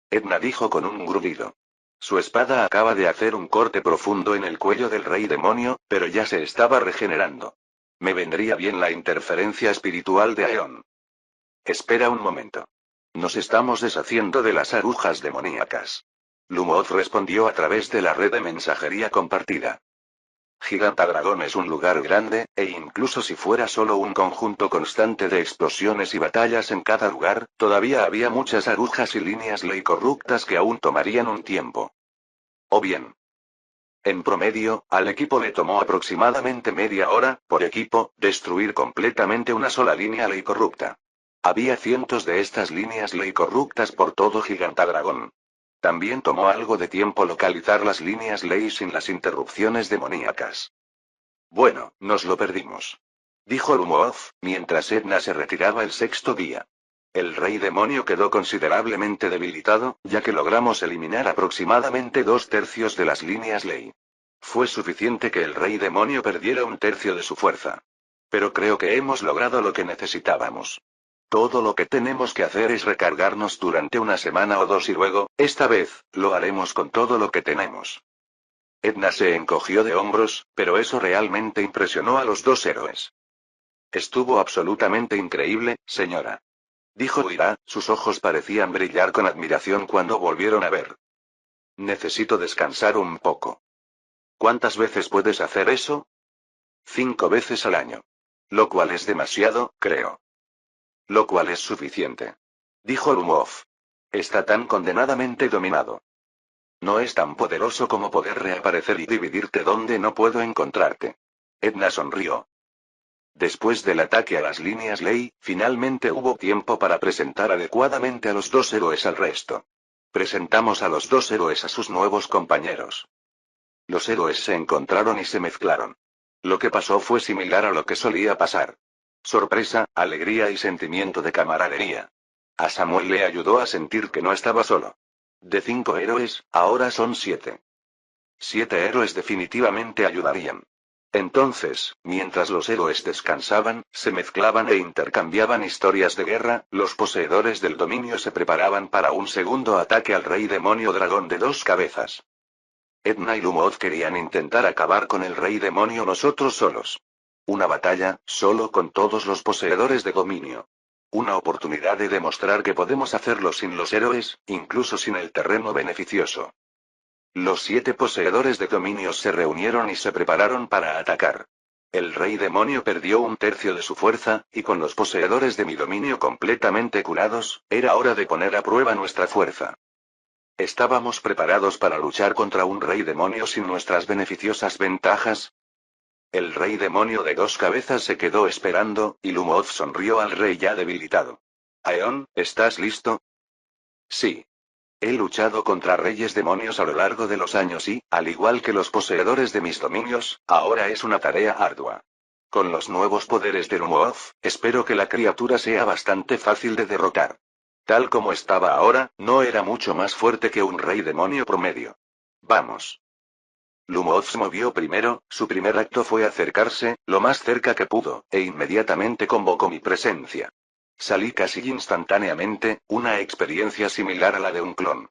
Edna dijo con un grudido. Su espada acaba de hacer un corte profundo en el cuello del rey demonio, pero ya se estaba regenerando. Me vendría bien la interferencia espiritual de Aeon. Espera un momento. Nos estamos deshaciendo de las agujas demoníacas. Lumos respondió a través de la red de mensajería compartida. Gigantadragón es un lugar grande, e incluso si fuera solo un conjunto constante de explosiones y batallas en cada lugar, todavía había muchas agujas y líneas ley corruptas que aún tomarían un tiempo. O bien. En promedio, al equipo le tomó aproximadamente media hora, por equipo, destruir completamente una sola línea ley corrupta. Había cientos de estas líneas ley corruptas por todo Gigantadragón. También tomó algo de tiempo localizar las líneas ley sin las interrupciones demoníacas. Bueno, nos lo perdimos. Dijo Lumos, mientras Edna se retiraba el 6º día. El rey demonio quedó considerablemente debilitado, ya que logramos eliminar aproximadamente 2/3 de las líneas ley. Fue suficiente que el rey demonio perdiera 1/3 de su fuerza. Pero creo que hemos logrado lo que necesitábamos. Todo lo que tenemos que hacer es recargarnos durante una semana o 2 y luego, esta vez, lo haremos con todo lo que tenemos. Edna se encogió de hombros, pero eso realmente impresionó a los dos héroes. Estuvo absolutamente increíble, señora. Dijo Wira, sus ojos parecían brillar con admiración cuando volvieron a ver. Necesito descansar un poco. ¿Cuántas veces puedes hacer eso? 5 veces al año. Lo cual es demasiado, creo. Lo cual es suficiente. Dijo Lumov. Está tan condenadamente dominado. No es tan poderoso como poder reaparecer y dividirte donde no puedo encontrarte. Edna sonrió. Después del ataque a las líneas Ley, finalmente hubo tiempo para presentar adecuadamente a los dos héroes al resto. Presentamos a los dos héroes a sus nuevos compañeros. Los héroes se encontraron y se mezclaron. Lo que pasó fue similar a lo que solía pasar. Sorpresa, alegría y sentimiento de camaradería. A Samuel le ayudó a sentir que no estaba solo. De 5 héroes, ahora son 7. 7 héroes definitivamente ayudarían. Entonces, mientras los héroes descansaban, se mezclaban e intercambiaban historias de guerra, los poseedores del dominio se preparaban para un segundo ataque al rey demonio dragón de 2 cabezas. Edna y Lumos querían intentar acabar con el rey demonio nosotros solos. Una batalla, solo con todos los poseedores de dominio. Una oportunidad de demostrar que podemos hacerlo sin los héroes, incluso sin el terreno beneficioso. Los 7 poseedores de dominios se reunieron y se prepararon para atacar. El rey demonio perdió un tercio de su fuerza, y con los poseedores de mi dominio completamente curados, era hora de poner a prueba nuestra fuerza. ¿Estábamos preparados para luchar contra un rey demonio sin nuestras beneficiosas ventajas? El rey demonio de 2 cabezas se quedó esperando, y Lumos sonrió al rey ya debilitado. Aeon, ¿estás listo? Sí. He luchado contra reyes demonios a lo largo de los años y, al igual que los poseedores de mis dominios, ahora es una tarea ardua. Con los nuevos poderes de Lumos, espero que la criatura sea bastante fácil de derrotar. Tal como estaba ahora, no era mucho más fuerte que un rey demonio promedio. Vamos. Lumos movió primero, su primer acto fue acercarse, lo más cerca que pudo, e inmediatamente convocó mi presencia. Salí casi instantáneamente, una experiencia similar a la de un clon.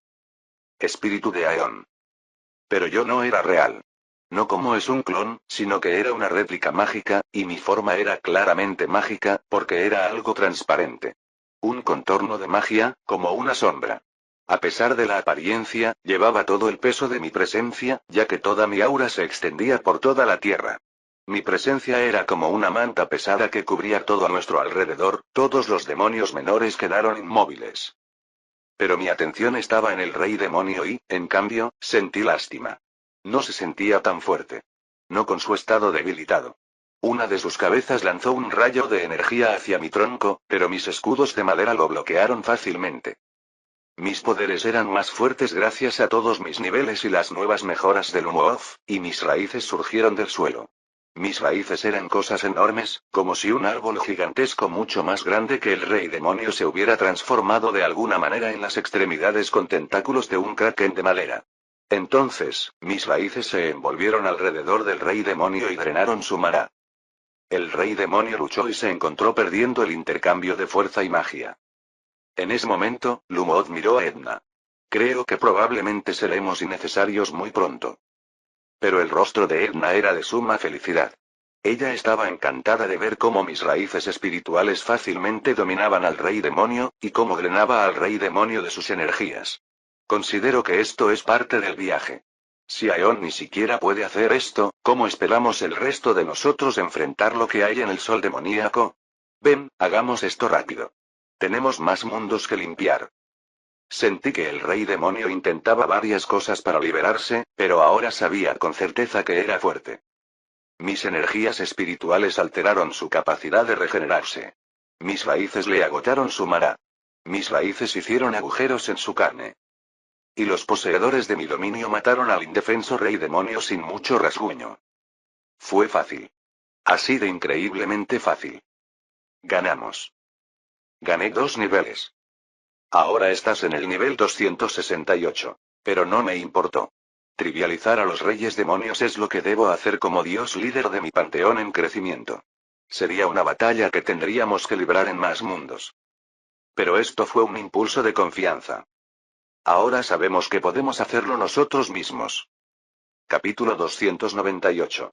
Espíritu de Aeon. Pero yo no era real. No como es un clon, sino que era una réplica mágica, y mi forma era claramente mágica, porque era algo transparente. Un contorno de magia, como una sombra. A pesar de la apariencia, llevaba todo el peso de mi presencia, ya que toda mi aura se extendía por toda la tierra. Mi presencia era como una manta pesada que cubría todo a nuestro alrededor, todos los demonios menores quedaron inmóviles. Pero mi atención estaba en el rey demonio y, en cambio, sentí lástima. No se sentía tan fuerte. No con su estado debilitado. Una de sus cabezas lanzó un rayo de energía hacia mi tronco, pero mis escudos de madera lo bloquearon fácilmente. Mis poderes eran más fuertes gracias a todos mis niveles y las nuevas mejoras del Lumos, y mis raíces surgieron del suelo. Mis raíces eran cosas enormes, como si un árbol gigantesco mucho más grande que el rey demonio se hubiera transformado de alguna manera en las extremidades con tentáculos de un kraken de madera. Entonces, mis raíces se envolvieron alrededor del rey demonio y drenaron su mana. El rey demonio luchó y se encontró perdiendo el intercambio de fuerza y magia. En ese momento, Lumos miró a Edna. Creo que probablemente seremos innecesarios muy pronto. Pero el rostro de Edna era de suma felicidad. Ella estaba encantada de ver cómo mis raíces espirituales fácilmente dominaban al rey demonio, y cómo drenaba al rey demonio de sus energías. Considero que esto es parte del viaje. Si Aeon ni siquiera puede hacer esto, ¿cómo esperamos el resto de nosotros enfrentar lo que hay en el sol demoníaco? Ven, hagamos esto rápido. Tenemos más mundos que limpiar. Sentí que el rey demonio intentaba varias cosas para liberarse, pero ahora sabía con certeza que era fuerte. Mis energías espirituales alteraron su capacidad de regenerarse. Mis raíces le agotaron su mana. Mis raíces hicieron agujeros en su carne. Y los poseedores de mi dominio mataron al indefenso rey demonio sin mucho rasguño. Fue fácil. Así de increíblemente fácil. Ganamos. Gané 2 niveles. Ahora estás en el nivel 268. Pero no me importó. Trivializar a los reyes demonios es lo que debo hacer como dios líder de mi panteón en crecimiento. Sería una batalla que tendríamos que librar en más mundos. Pero esto fue un impulso de confianza. Ahora sabemos que podemos hacerlo nosotros mismos. Capítulo 298.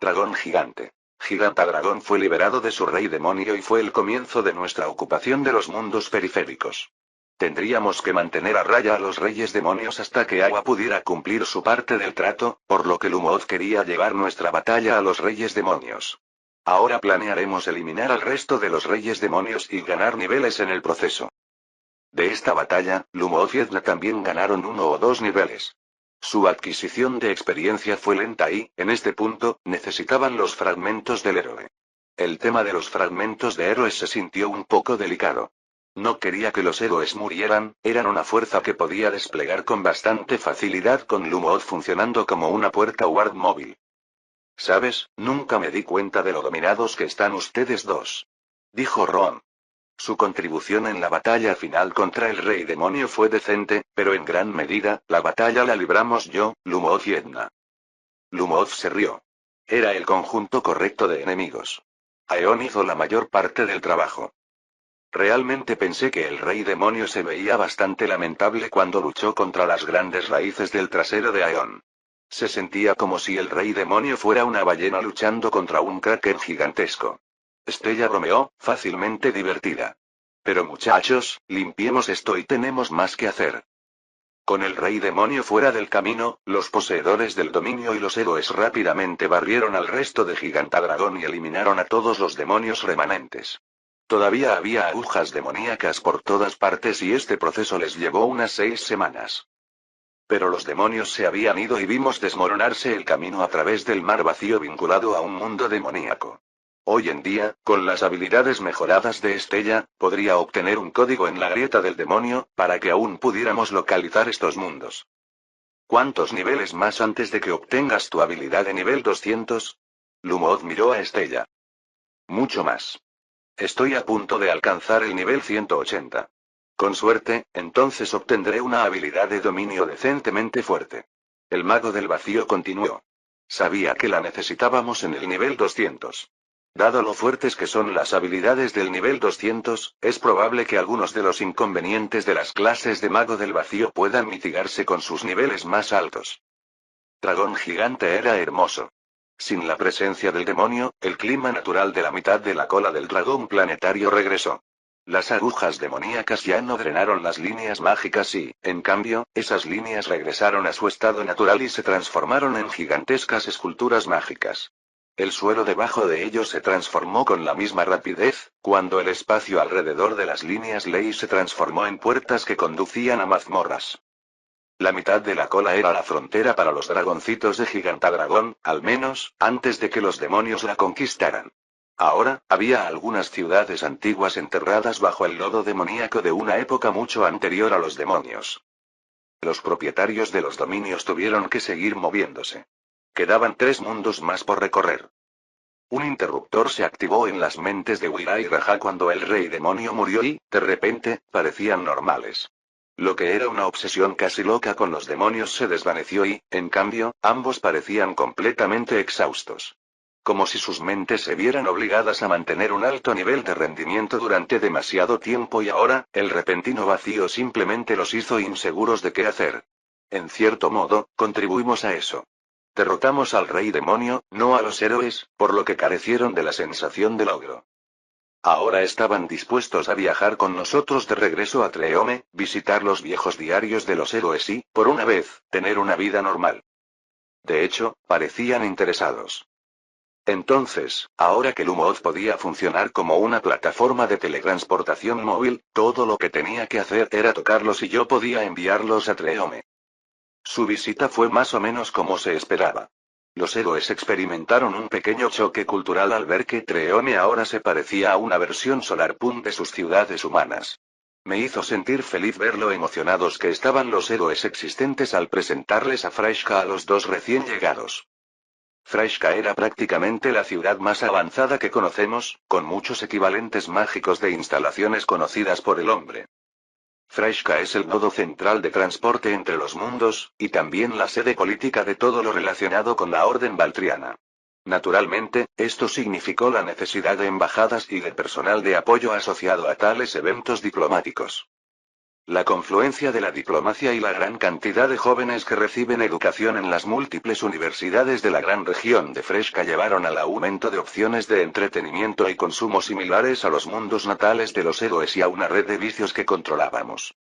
Dragón gigante. Gigantadragón fue liberado de su rey demonio y fue el comienzo de nuestra ocupación de los mundos periféricos. Tendríamos que mantener a raya a los reyes demonios hasta que Agua pudiera cumplir su parte del trato, por lo que Lumos quería llevar nuestra batalla a los reyes demonios. Ahora planearemos eliminar al resto de los reyes demonios y ganar niveles en el proceso. De esta batalla, Lumos y Edna también ganaron 1 o 2 niveles. Su adquisición de experiencia fue lenta y, en este punto, necesitaban los fragmentos del héroe. El tema de los fragmentos de héroes se sintió un poco delicado. No quería que los héroes murieran, eran una fuerza que podía desplegar con bastante facilidad con Lumos funcionando como una puerta Ward móvil. ¿Sabes? Nunca me di cuenta de lo dominados que están ustedes dos. Dijo Ron. Su contribución en la batalla final contra el Rey Demonio fue decente, pero en gran medida, la batalla la libramos yo, Lumos y Edna. Lumos se rió. Era el conjunto correcto de enemigos. Aeon hizo la mayor parte del trabajo. Realmente pensé que el Rey Demonio se veía bastante lamentable cuando luchó contra las grandes raíces del trasero de Aeon. Se sentía como si el Rey Demonio fuera una ballena luchando contra un kraken gigantesco. Stella bromeó, fácilmente divertida. Pero muchachos, limpiemos esto y tenemos más que hacer. Con el Rey Demonio fuera del camino, los poseedores del dominio y los héroes rápidamente barrieron al resto de Gigantadragón y eliminaron a todos los demonios remanentes. Todavía había agujas demoníacas por todas partes y este proceso les llevó unas 6 semanas. Pero los demonios se habían ido y vimos desmoronarse el camino a través del mar vacío vinculado a un mundo demoníaco. Hoy en día, con las habilidades mejoradas de Stella, podría obtener un código en la grieta del demonio, para que aún pudiéramos localizar estos mundos. ¿Cuántos niveles más antes de que obtengas tu habilidad de nivel 200? Lumos miró a Stella. Mucho más. Estoy a punto de alcanzar el nivel 180. Con suerte, entonces obtendré una habilidad de dominio decentemente fuerte. El mago del vacío continuó. Sabía que la necesitábamos en el nivel 200. Dado lo fuertes que son las habilidades del nivel 200, es probable que algunos de los inconvenientes de las clases de mago del vacío puedan mitigarse con sus niveles más altos. Dragón gigante era hermoso. Sin la presencia del demonio, el clima natural de la mitad de la cola del dragón planetario regresó. Las agujas demoníacas ya no drenaron las líneas mágicas y, en cambio, esas líneas regresaron a su estado natural y se transformaron en gigantescas esculturas mágicas. El suelo debajo de ellos se transformó con la misma rapidez, cuando el espacio alrededor de las líneas ley se transformó en puertas que conducían a mazmorras. La mitad de la cola era la frontera para los dragoncitos de Gigantadragón, al menos, antes de que los demonios la conquistaran. Ahora, había algunas ciudades antiguas enterradas bajo el lodo demoníaco de una época mucho anterior a los demonios. Los propietarios de los dominios tuvieron que seguir moviéndose. Quedaban 3 mundos más por recorrer. Un interruptor se activó en las mentes de Wira y Raja cuando el rey demonio murió y, de repente, parecían normales. Lo que era una obsesión casi loca con los demonios se desvaneció y, en cambio, ambos parecían completamente exhaustos. Como si sus mentes se vieran obligadas a mantener un alto nivel de rendimiento durante demasiado tiempo y ahora, el repentino vacío simplemente los hizo inseguros de qué hacer. En cierto modo, contribuimos a eso. Derrotamos al rey demonio, no a los héroes, por lo que carecieron de la sensación de logro. Ahora estaban dispuestos a viajar con nosotros de regreso a Treome, visitar los viejos diarios de los héroes y, por una vez, tener una vida normal. De hecho, parecían interesados. Entonces, ahora que Lumos podía funcionar como una plataforma de teletransportación móvil, todo lo que tenía que hacer era tocarlos y yo podía enviarlos a Treome. Su visita fue más o menos como se esperaba. Los héroes experimentaron un pequeño choque cultural al ver que Treome ahora se parecía a una versión solarpunk de sus ciudades humanas. Me hizo sentir feliz ver lo emocionados que estaban los héroes existentes al presentarles a Fraiska a los 2 recién llegados. Fraiska era prácticamente la ciudad más avanzada que conocemos, con muchos equivalentes mágicos de instalaciones conocidas por el hombre. Fraiska es el nodo central de transporte entre los mundos, y también la sede política de todo lo relacionado con la Orden Valtriana. Naturalmente, esto significó la necesidad de embajadas y de personal de apoyo asociado a tales eventos diplomáticos. La confluencia de la diplomacia y la gran cantidad de jóvenes que reciben educación en las múltiples universidades de la gran región de Fraiska llevaron al aumento de opciones de entretenimiento y consumo similares a los mundos natales de los héroes y a una red de vicios que controlábamos.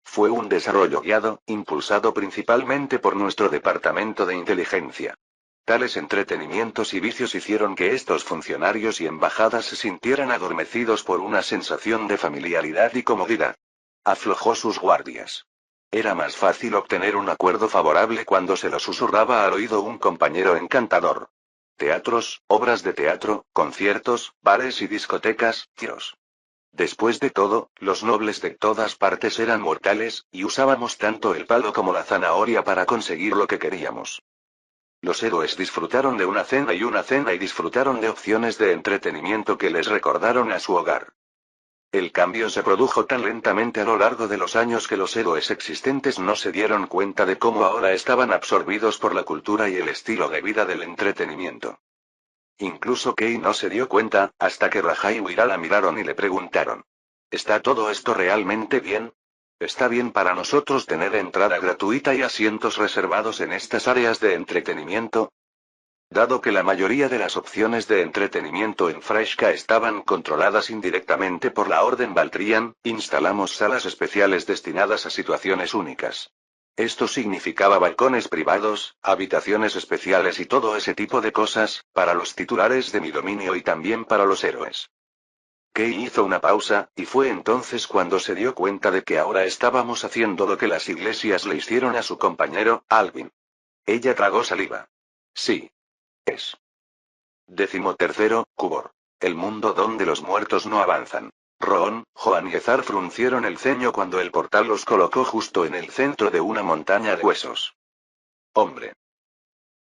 Fue un desarrollo guiado, impulsado principalmente por nuestro departamento de inteligencia. Tales entretenimientos y vicios hicieron que estos funcionarios y embajadas se sintieran adormecidos por una sensación de familiaridad y comodidad. Aflojó sus guardias. Era más fácil obtener un acuerdo favorable cuando se lo susurraba al oído un compañero encantador. Teatros, obras de teatro, conciertos, bares y discotecas, tiros. Después de todo, los nobles de todas partes eran mortales, y usábamos tanto el palo como la zanahoria para conseguir lo que queríamos. Los héroes disfrutaron de una cena y disfrutaron de opciones de entretenimiento que les recordaron a su hogar. El cambio se produjo tan lentamente a lo largo de los años que los héroes existentes no se dieron cuenta de cómo ahora estaban absorbidos por la cultura y el estilo de vida del entretenimiento. Incluso Kei no se dio cuenta, hasta que Raja y Wira la miraron y le preguntaron: ¿Está todo esto realmente bien? ¿Está bien para nosotros tener entrada gratuita y asientos reservados en estas áreas de entretenimiento? Dado que la mayoría de las opciones de entretenimiento en Freshka estaban controladas indirectamente por la Orden Valtrian, instalamos salas especiales destinadas a situaciones únicas. Esto significaba balcones privados, habitaciones especiales y todo ese tipo de cosas, para los titulares de mi dominio y también para los héroes. Kei hizo una pausa, y fue entonces cuando se dio cuenta de que ahora estábamos haciendo lo que las iglesias le hicieron a su compañero, Alvin. Ella tragó saliva. Sí. Es. 13º, Cubor. El mundo donde los muertos no avanzan. Roon, Joan y Ezar fruncieron el ceño cuando el portal los colocó justo en el centro de una montaña de huesos. Hombre.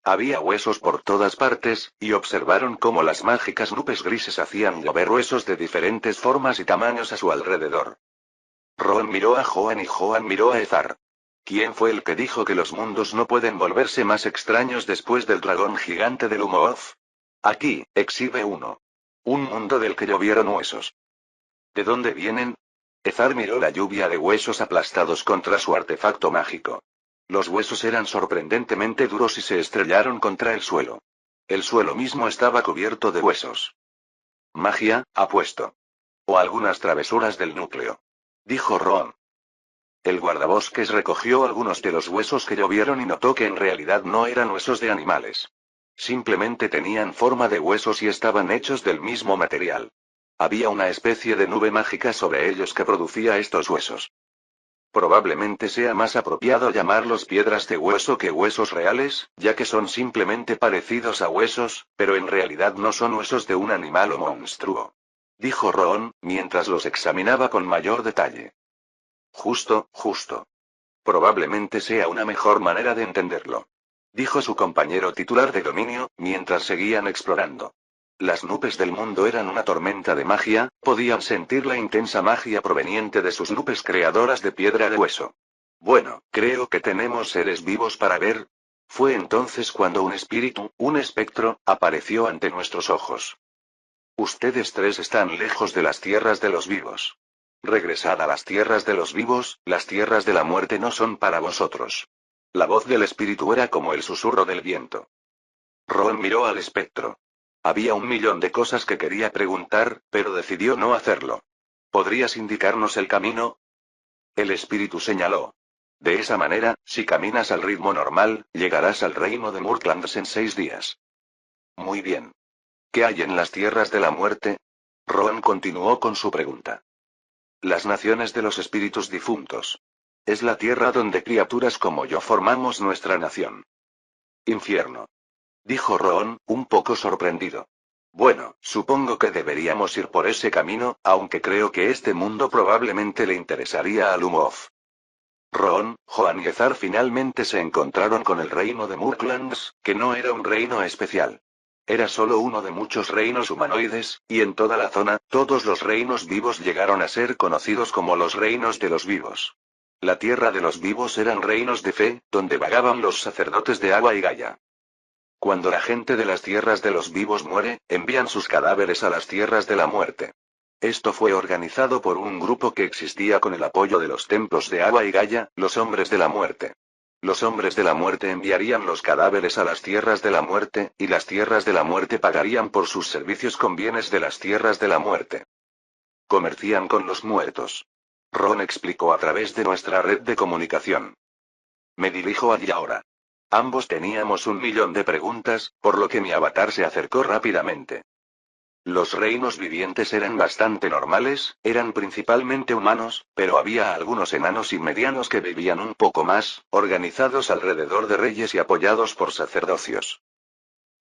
Había huesos por todas partes, y observaron cómo las mágicas nubes grises hacían llover huesos de diferentes formas y tamaños a su alrededor. Roon miró a Joan y Joan miró a Ezar. ¿Quién fue el que dijo que los mundos no pueden volverse más extraños después del dragón gigante de Lumooth? Aquí, exhibe uno. Un mundo del que llovieron huesos. ¿De dónde vienen? Ezar miró la lluvia de huesos aplastados contra su artefacto mágico. Los huesos eran sorprendentemente duros y se estrellaron contra el suelo. El suelo mismo estaba cubierto de huesos. Magia, apuesto. O algunas travesuras del núcleo. Dijo Roon. El guardabosques recogió algunos de los huesos que llovieron y notó que en realidad no eran huesos de animales. Simplemente tenían forma de huesos y estaban hechos del mismo material. Había una especie de nube mágica sobre ellos que producía estos huesos. Probablemente sea más apropiado llamarlos piedras de hueso que huesos reales, ya que son simplemente parecidos a huesos, pero en realidad no son huesos de un animal o monstruo. Dijo Roon, mientras los examinaba con mayor detalle. Justo. Probablemente sea una mejor manera de entenderlo. Dijo su compañero titular de dominio, mientras seguían explorando. Las nubes del mundo eran una tormenta de magia, podían sentir la intensa magia proveniente de sus nubes creadoras de piedra de hueso. Bueno, creo que tenemos seres vivos para ver. Fue entonces cuando un espíritu, un espectro, apareció ante nuestros ojos. Ustedes tres están lejos de las tierras de los vivos. Regresad a las tierras de los vivos, las tierras de la muerte no son para vosotros. La voz del espíritu era como el susurro del viento. Roon miró al espectro. Había 1.000.000 de cosas que quería preguntar, pero decidió no hacerlo. ¿Podrías indicarnos el camino? El espíritu señaló. De esa manera, si caminas al ritmo normal, llegarás al reino de Murklands en 6 días. Muy bien. ¿Qué hay en las tierras de la muerte? Roon continuó con su pregunta. Las naciones de los espíritus difuntos. Es la tierra donde criaturas como yo formamos nuestra nación. Infierno. Dijo Roon, un poco sorprendido. Bueno, supongo que deberíamos ir por ese camino, aunque creo que este mundo probablemente le interesaría a Lumooth. Roon, Joan y Ezar finalmente se encontraron con el reino de Murklands, que no era un reino especial. Era solo uno de muchos reinos humanoides, y en toda la zona, todos los reinos vivos llegaron a ser conocidos como los reinos de los vivos. La tierra de los vivos eran reinos de fe, donde vagaban los sacerdotes de agua y Gaia. Cuando la gente de las tierras de los vivos muere, envían sus cadáveres a las tierras de la muerte. Esto fue organizado por un grupo que existía con el apoyo de los templos de agua y Gaia, los hombres de la muerte. Los hombres de la muerte enviarían los cadáveres a las tierras de la muerte, y las tierras de la muerte pagarían por sus servicios con bienes de las tierras de la muerte. Comercian con los muertos. Roon explicó a través de nuestra red de comunicación. Me dirijo allí ahora. Ambos teníamos 1.000.000 de preguntas, por lo que mi avatar se acercó rápidamente. Los reinos vivientes eran bastante normales, eran principalmente humanos, pero había algunos enanos y medianos que vivían un poco más, organizados alrededor de reyes y apoyados por sacerdocios.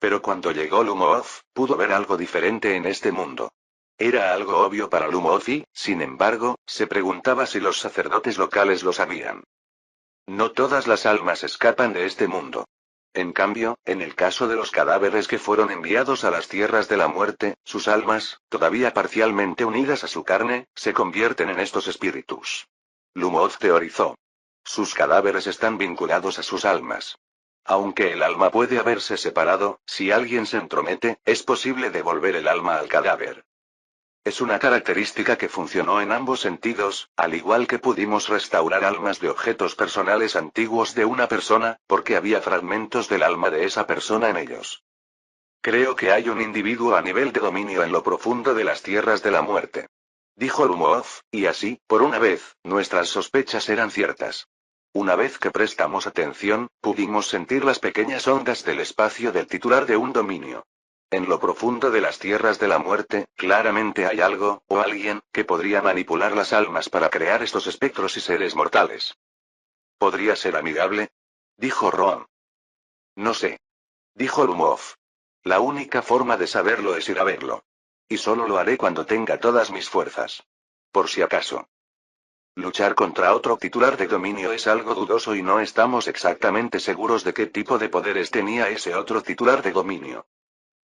Pero cuando llegó Lumoof, pudo ver algo diferente en este mundo. Era algo obvio para Lumoof y, sin embargo, se preguntaba si los sacerdotes locales lo sabían. No todas las almas escapan de este mundo. En cambio, en el caso de los cadáveres que fueron enviados a las tierras de la muerte, sus almas, todavía parcialmente unidas a su carne, se convierten en estos espíritus. Lumoof teorizó. Sus cadáveres están vinculados a sus almas. Aunque el alma puede haberse separado, si alguien se entromete, es posible devolver el alma al cadáver. Es una característica que funcionó en ambos sentidos, al igual que pudimos restaurar almas de objetos personales antiguos de una persona, porque había fragmentos del alma de esa persona en ellos. Creo que hay un individuo a nivel de dominio en lo profundo de las tierras de la muerte. Dijo Lumoof, y así, por una vez, nuestras sospechas eran ciertas. Una vez que prestamos atención, pudimos sentir las pequeñas ondas del espacio del titular de un dominio. En lo profundo de las tierras de la muerte, claramente hay algo, o alguien, que podría manipular las almas para crear estos espectros y seres mortales. ¿Podría ser amigable? Dijo Roan. No sé. Dijo Lumoof. La única forma de saberlo es ir a verlo. Y solo lo haré cuando tenga todas mis fuerzas. Por si acaso. Luchar contra otro titular de dominio es algo dudoso y no estamos exactamente seguros de qué tipo de poderes tenía ese otro titular de dominio.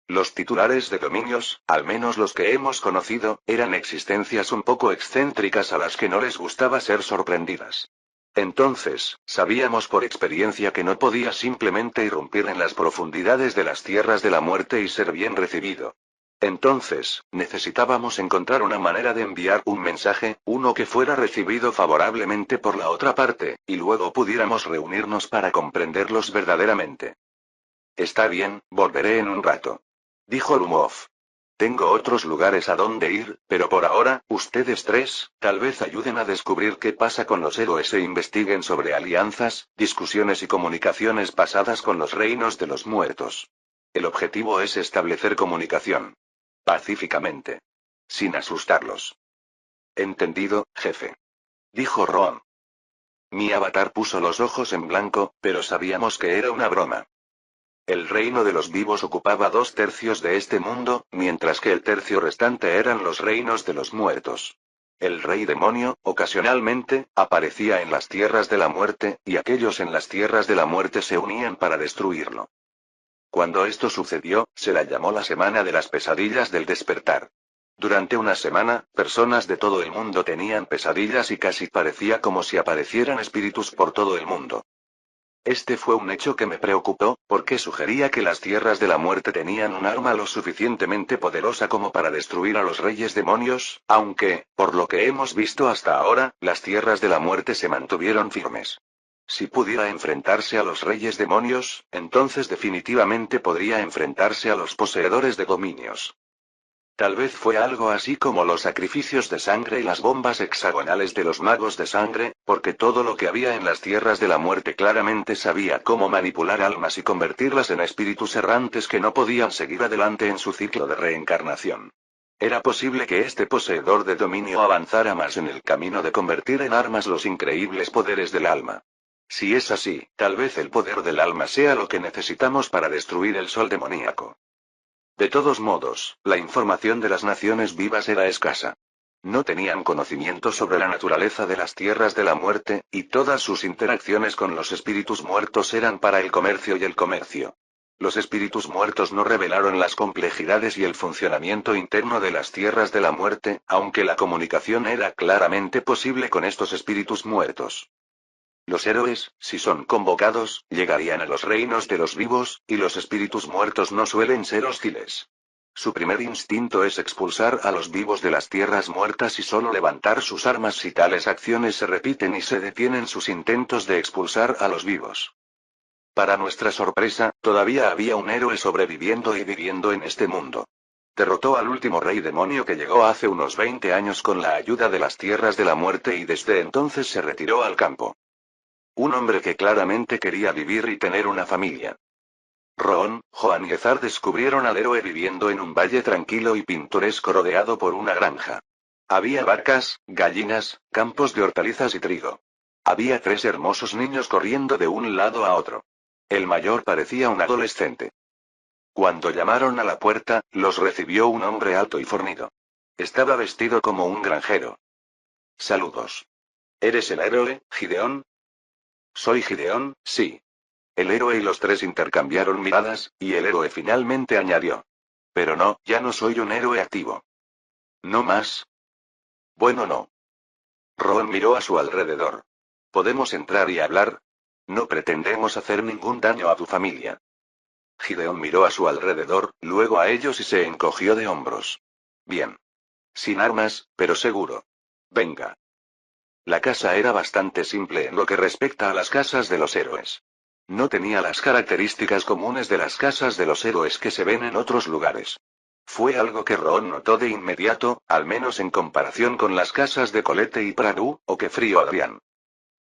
Los titulares de dominios, al menos los que hemos conocido, eran existencias un poco excéntricas a las que no les gustaba ser sorprendidas. Entonces, sabíamos por experiencia que no podía simplemente irrumpir en las profundidades de las tierras de la muerte y ser bien recibido. Entonces, necesitábamos encontrar una manera de enviar un mensaje, uno que fuera recibido favorablemente por la otra parte, y luego pudiéramos reunirnos para comprenderlos verdaderamente. Está bien, volveré en un rato. Dijo Lumoof. Tengo otros lugares a donde ir, pero por ahora, ustedes tres, tal vez ayuden a descubrir qué pasa con los héroes e investiguen sobre alianzas, discusiones y comunicaciones pasadas con los reinos de los muertos. El objetivo es establecer comunicación. Pacíficamente. Sin asustarlos. Entendido, jefe. Dijo Roan. Mi avatar puso los ojos en blanco, pero sabíamos que era una broma. El reino de los vivos ocupaba 2/3 de este mundo, mientras que el tercio restante eran los reinos de los muertos. El rey demonio, ocasionalmente, aparecía en las tierras de la muerte, y aquellos en las tierras de la muerte se unían para destruirlo. Cuando esto sucedió, se la llamó la Semana de las Pesadillas del Despertar. Durante una semana, personas de todo el mundo tenían pesadillas y casi parecía como si aparecieran espíritus por todo el mundo. Este fue un hecho que me preocupó, porque sugería que las tierras de la muerte tenían un arma lo suficientemente poderosa como para destruir a los reyes demonios, aunque, por lo que hemos visto hasta ahora, las tierras de la muerte se mantuvieron firmes. Si pudiera enfrentarse a los reyes demonios, entonces definitivamente podría enfrentarse a los poseedores de dominios. Tal vez fue algo así como los sacrificios de sangre y las bombas hexagonales de los magos de sangre, porque todo lo que había en las tierras de la muerte claramente sabía cómo manipular almas y convertirlas en espíritus errantes que no podían seguir adelante en su ciclo de reencarnación. Era posible que este poseedor de dominio avanzara más en el camino de convertir en armas los increíbles poderes del alma. Si es así, tal vez el poder del alma sea lo que necesitamos para destruir el sol demoníaco. De todos modos, la información de las naciones vivas era escasa. No tenían conocimiento sobre la naturaleza de las tierras de la muerte, y todas sus interacciones con los espíritus muertos eran para el comercio y el comercio. Los espíritus muertos no revelaron las complejidades y el funcionamiento interno de las tierras de la muerte, aunque la comunicación era claramente posible con estos espíritus muertos. Los héroes, si son convocados, llegarían a los reinos de los vivos, y los espíritus muertos no suelen ser hostiles. Su primer instinto es expulsar a los vivos de las tierras muertas y solo levantar sus armas si tales acciones se repiten y se detienen sus intentos de expulsar a los vivos. Para nuestra sorpresa, todavía había un héroe sobreviviendo y viviendo en este mundo. Derrotó al último rey demonio que llegó hace unos 20 años con la ayuda de las tierras de la muerte y desde entonces se retiró al campo. Un hombre que claramente quería vivir y tener una familia. Roon, Joan y Ezar descubrieron al héroe viviendo en un valle tranquilo y pintoresco rodeado por una granja. Había vacas, gallinas, campos de hortalizas y trigo. Había 3 hermosos niños corriendo de un lado a otro. El mayor parecía un adolescente. Cuando llamaron a la puerta, los recibió un hombre alto y fornido. Estaba vestido como un granjero. Saludos. ¿Eres el héroe, Gideón? Soy Gideón, sí. El héroe y los tres intercambiaron miradas, y el héroe finalmente añadió. Pero no, ya no soy un héroe activo. ¿No más? Bueno, no. Ron miró a su alrededor. ¿Podemos entrar y hablar? No pretendemos hacer ningún daño a tu familia. Gideón miró a su alrededor, luego a ellos y se encogió de hombros. Bien. Sin armas, pero seguro. Venga. La casa era bastante simple en lo que respecta a las casas de los héroes. No tenía las características comunes de las casas de los héroes que se ven en otros lugares. Fue algo que Ron notó de inmediato, al menos en comparación con las casas de Colette y Pradu, o que Frío Adrián.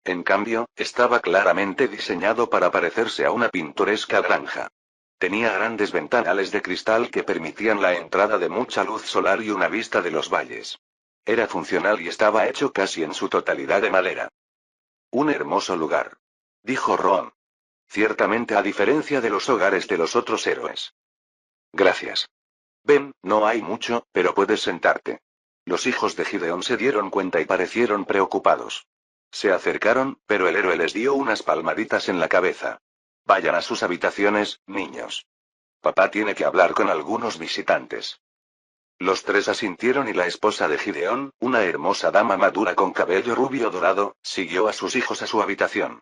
En cambio, estaba claramente diseñado para parecerse a una pintoresca granja. Tenía grandes ventanales de cristal que permitían la entrada de mucha luz solar y una vista de los valles. Era funcional y estaba hecho casi en su totalidad de madera. Un hermoso lugar. Dijo Ron. Ciertamente a diferencia de los hogares de los otros héroes. Gracias. Ven, no hay mucho, pero puedes sentarte. Los hijos de Gideón se dieron cuenta y parecieron preocupados. Se acercaron, pero el héroe les dio unas palmaditas en la cabeza. Vayan a sus habitaciones, niños. Papá tiene que hablar con algunos visitantes. Los tres asintieron y la esposa de Gideón, una hermosa dama madura con cabello rubio dorado, siguió a sus hijos a su habitación.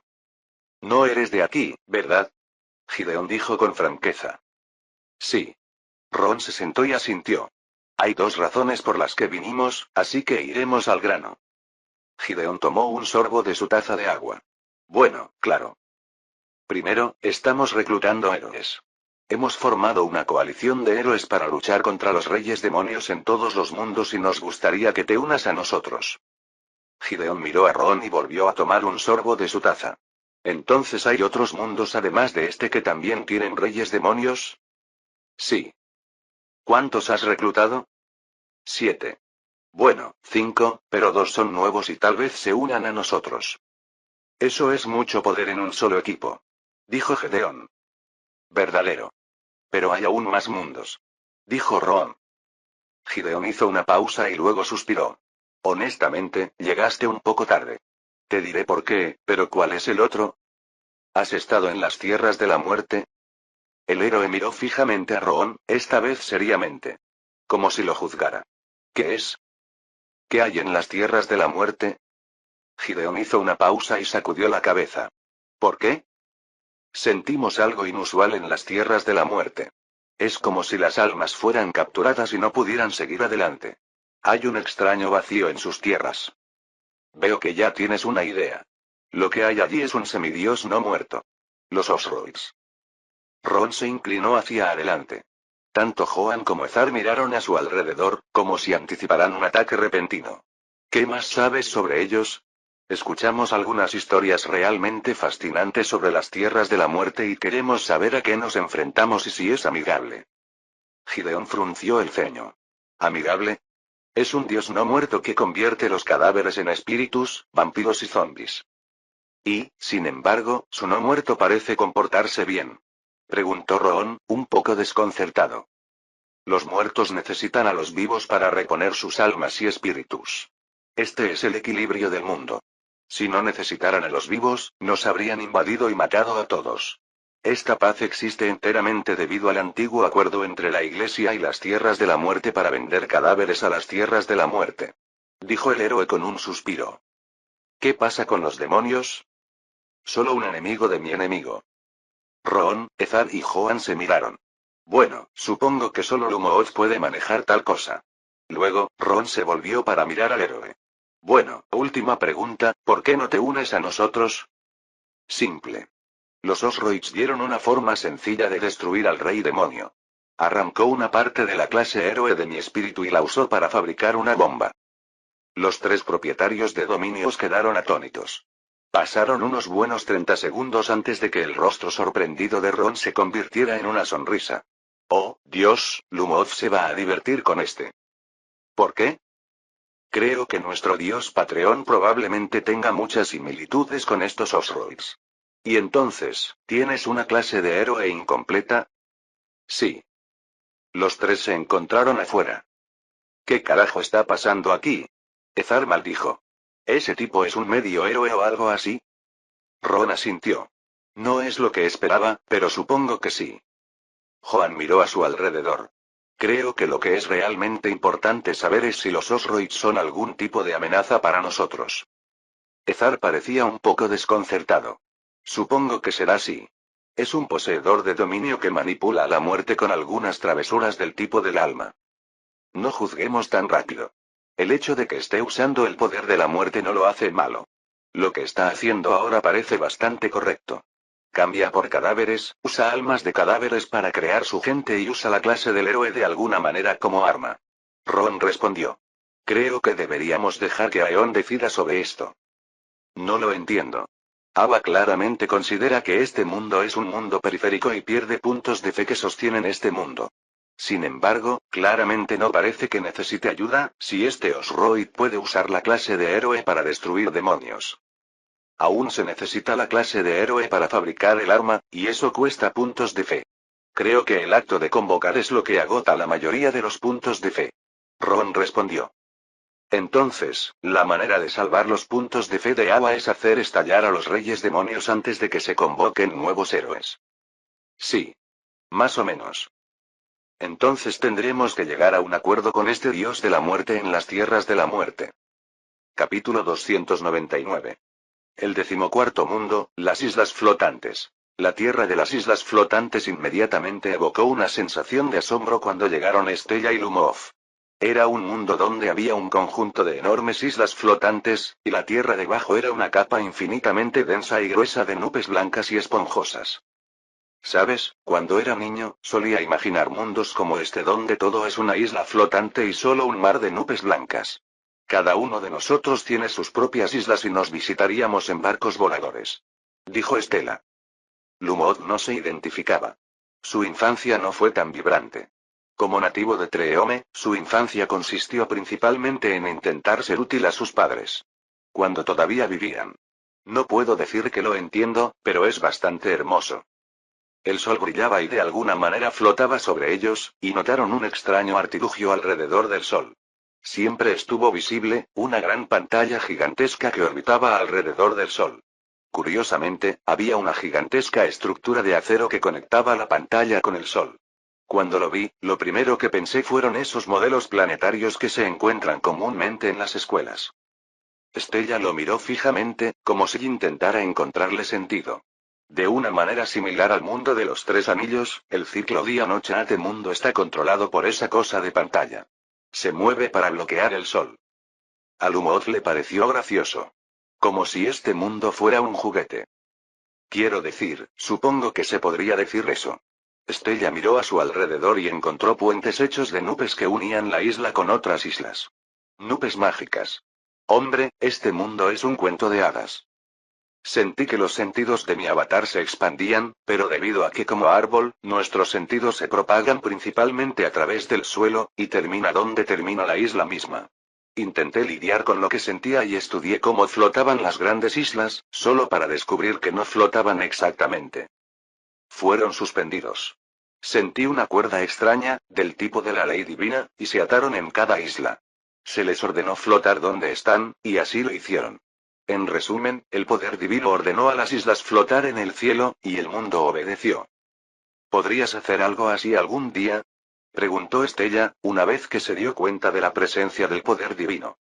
No eres de aquí, ¿verdad? Gideón dijo con franqueza. Sí. Ron se sentó y asintió. Hay dos razones por las que vinimos, así que iremos al grano. Gideón tomó un sorbo de su taza de agua. Bueno, claro. Primero, estamos reclutando héroes. Hemos formado una coalición de héroes para luchar contra los reyes demonios en todos los mundos y nos gustaría que te unas a nosotros. Gideón miró a Ron y volvió a tomar un sorbo de su taza. ¿Entonces hay otros mundos además de este que también tienen reyes demonios? Sí. ¿Cuántos has reclutado? 7. Bueno, 5, pero 2 son nuevos y tal vez se unan a nosotros. Eso es mucho poder en un solo equipo. Dijo Gedeón. Verdadero. Pero hay aún más mundos. Dijo Ron. Gideón hizo una pausa y luego suspiró. Honestamente, llegaste un poco tarde. Te diré por qué, pero ¿cuál es el otro? ¿Has estado en las tierras de la muerte? El héroe miró fijamente a Ron, esta vez seriamente. Como si lo juzgara. ¿Qué es? ¿Qué hay en las tierras de la muerte? Gideón hizo una pausa y sacudió la cabeza. ¿Por qué? Sentimos algo inusual en las tierras de la muerte. Es como si las almas fueran capturadas y no pudieran seguir adelante. Hay un extraño vacío en sus tierras. Veo que ya tienes una idea. Lo que hay allí es un semidios no muerto. Los Osroids. Ron se inclinó hacia adelante. Tanto Joan como Ezar miraron a su alrededor, como si anticiparan un ataque repentino. ¿Qué más sabes sobre ellos? Escuchamos algunas historias realmente fascinantes sobre las tierras de la muerte y queremos saber a qué nos enfrentamos y si es amigable. Gideón frunció el ceño. ¿Amigable? Es un dios no muerto que convierte los cadáveres en espíritus, vampiros y zombis. Y, sin embargo, su no muerto parece comportarse bien. Preguntó Ron, un poco desconcertado. Los muertos necesitan a los vivos para reponer sus almas y espíritus. Este es el equilibrio del mundo. Si no necesitaran a los vivos, nos habrían invadido y matado a todos. Esta paz existe enteramente debido al antiguo acuerdo entre la Iglesia y las tierras de la muerte para vender cadáveres a las tierras de la muerte. Dijo el héroe con un suspiro. ¿Qué pasa con los demonios? Solo un enemigo de mi enemigo. Ron, Ezar y Joan se miraron. Bueno, supongo que solo Lumooth puede manejar tal cosa. Luego, Ron se volvió para mirar al héroe. Bueno, última pregunta, ¿por qué no te unes a nosotros? Simple. Los Osroids dieron una forma sencilla de destruir al rey demonio. Arrancó una parte de la clase héroe de mi espíritu y la usó para fabricar una bomba. Los tres propietarios de dominios quedaron atónitos. Pasaron unos buenos 30 segundos antes de que el rostro sorprendido de Ron se convirtiera en una sonrisa. Oh, Dios, Lumooth se va a divertir con este. ¿Por qué? Creo que nuestro dios Patreon probablemente tenga muchas similitudes con estos Osroids. Y entonces, ¿tienes una clase de héroe incompleta? Sí. Los tres se encontraron afuera. ¿Qué carajo está pasando aquí? Ezar maldijo. ¿Ese tipo es un medio héroe o algo así? Ron asintió. No es lo que esperaba, pero supongo que sí. Joan miró a su alrededor. Creo que lo que es realmente importante saber es si los Osroids son algún tipo de amenaza para nosotros. Ezar parecía un poco desconcertado. Supongo que será así. Es un poseedor de dominio que manipula a la muerte con algunas travesuras del tipo del alma. No juzguemos tan rápido. El hecho de que esté usando el poder de la muerte no lo hace malo. Lo que está haciendo ahora parece bastante correcto. Cambia por cadáveres, usa almas de cadáveres para crear su gente y usa la clase del héroe de alguna manera como arma. Ron respondió. Creo que deberíamos dejar que Aeon decida sobre esto. No lo entiendo. Ava claramente considera que este mundo es un mundo periférico y pierde puntos de fe que sostienen este mundo. Sin embargo, claramente no parece que necesite ayuda, si este Osroid puede usar la clase de héroe para destruir demonios. Aún se necesita la clase de héroe para fabricar el arma, y eso cuesta puntos de fe. Creo que el acto de convocar es lo que agota la mayoría de los puntos de fe. Ron respondió. Entonces, la manera de salvar los puntos de fe de Ava es hacer estallar a los reyes demonios antes de que se convoquen nuevos héroes. Sí. Más o menos. Entonces tendremos que llegar a un acuerdo con este dios de la muerte en las tierras de la muerte. Capítulo 299. El 14º mundo, las islas flotantes. La tierra de las islas flotantes inmediatamente evocó una sensación de asombro cuando llegaron Estella y Lumov. Era un mundo donde había un conjunto de enormes islas flotantes, y la tierra debajo era una capa infinitamente densa y gruesa de nubes blancas y esponjosas. ¿Sabes? Cuando era niño, solía imaginar mundos como este donde todo es una isla flotante y solo un mar de nubes blancas. Cada uno de nosotros tiene sus propias islas y nos visitaríamos en barcos voladores. Dijo Estela. Lumod no se identificaba. Su infancia no fue tan vibrante. Como nativo de Treeome, su infancia consistió principalmente en intentar ser útil a sus padres. Cuando todavía vivían. No puedo decir que lo entiendo, pero es bastante hermoso. El sol brillaba y de alguna manera flotaba sobre ellos, y notaron un extraño artilugio alrededor del sol. Siempre estuvo visible, una gran pantalla gigantesca que orbitaba alrededor del sol. Curiosamente, había una gigantesca estructura de acero que conectaba la pantalla con el sol. Cuando lo vi, lo primero que pensé fueron esos modelos planetarios que se encuentran comúnmente en las escuelas. Estella lo miró fijamente, como si intentara encontrarle sentido. De una manera similar al mundo de los tres anillos, el ciclo día-noche mundo está controlado por esa cosa de pantalla. Se mueve para bloquear el sol. A Lumos le pareció gracioso. Como si este mundo fuera un juguete. Quiero decir, supongo que se podría decir eso. Estella miró a su alrededor y encontró puentes hechos de nubes que unían la isla con otras islas. Nubes mágicas. Hombre, este mundo es un cuento de hadas. Sentí que los sentidos de mi avatar se expandían, pero debido a que como árbol, nuestros sentidos se propagan principalmente a través del suelo, y termina donde termina la isla misma. Intenté lidiar con lo que sentía y estudié cómo flotaban las grandes islas, solo para descubrir que no flotaban exactamente. Fueron suspendidos. Sentí una cuerda extraña, del tipo de la ley divina, y se ataron en cada isla. Se les ordenó flotar donde están, y así lo hicieron. En resumen, el poder divino ordenó a las islas flotar en el cielo, y el mundo obedeció. ¿Podrías hacer algo así algún día? Preguntó Estella, una vez que se dio cuenta de la presencia del poder divino.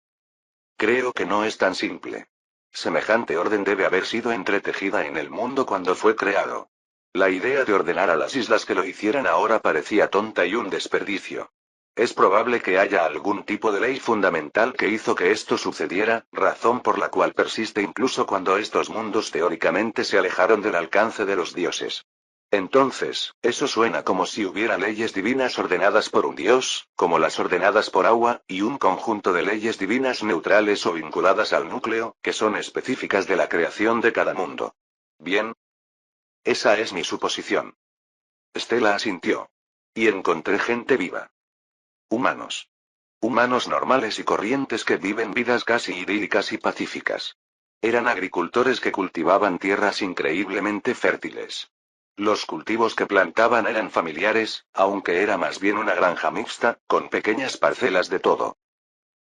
Creo que no es tan simple. Semejante orden debe haber sido entretejida en el mundo cuando fue creado. La idea de ordenar a las islas que lo hicieran ahora parecía tonta y un desperdicio. Es probable que haya algún tipo de ley fundamental que hizo que esto sucediera, razón por la cual persiste incluso cuando estos mundos teóricamente se alejaron del alcance de los dioses. Entonces, eso suena como si hubiera leyes divinas ordenadas por un dios, como las ordenadas por agua, y un conjunto de leyes divinas neutrales o vinculadas al núcleo, que son específicas de la creación de cada mundo. Bien. Esa es mi suposición. Estela asintió. Y encontré gente viva. Humanos. Humanos normales y corrientes que viven vidas casi idílicas y pacíficas. Eran agricultores que cultivaban tierras increíblemente fértiles. Los cultivos que plantaban eran familiares, aunque era más bien una granja mixta, con pequeñas parcelas de todo.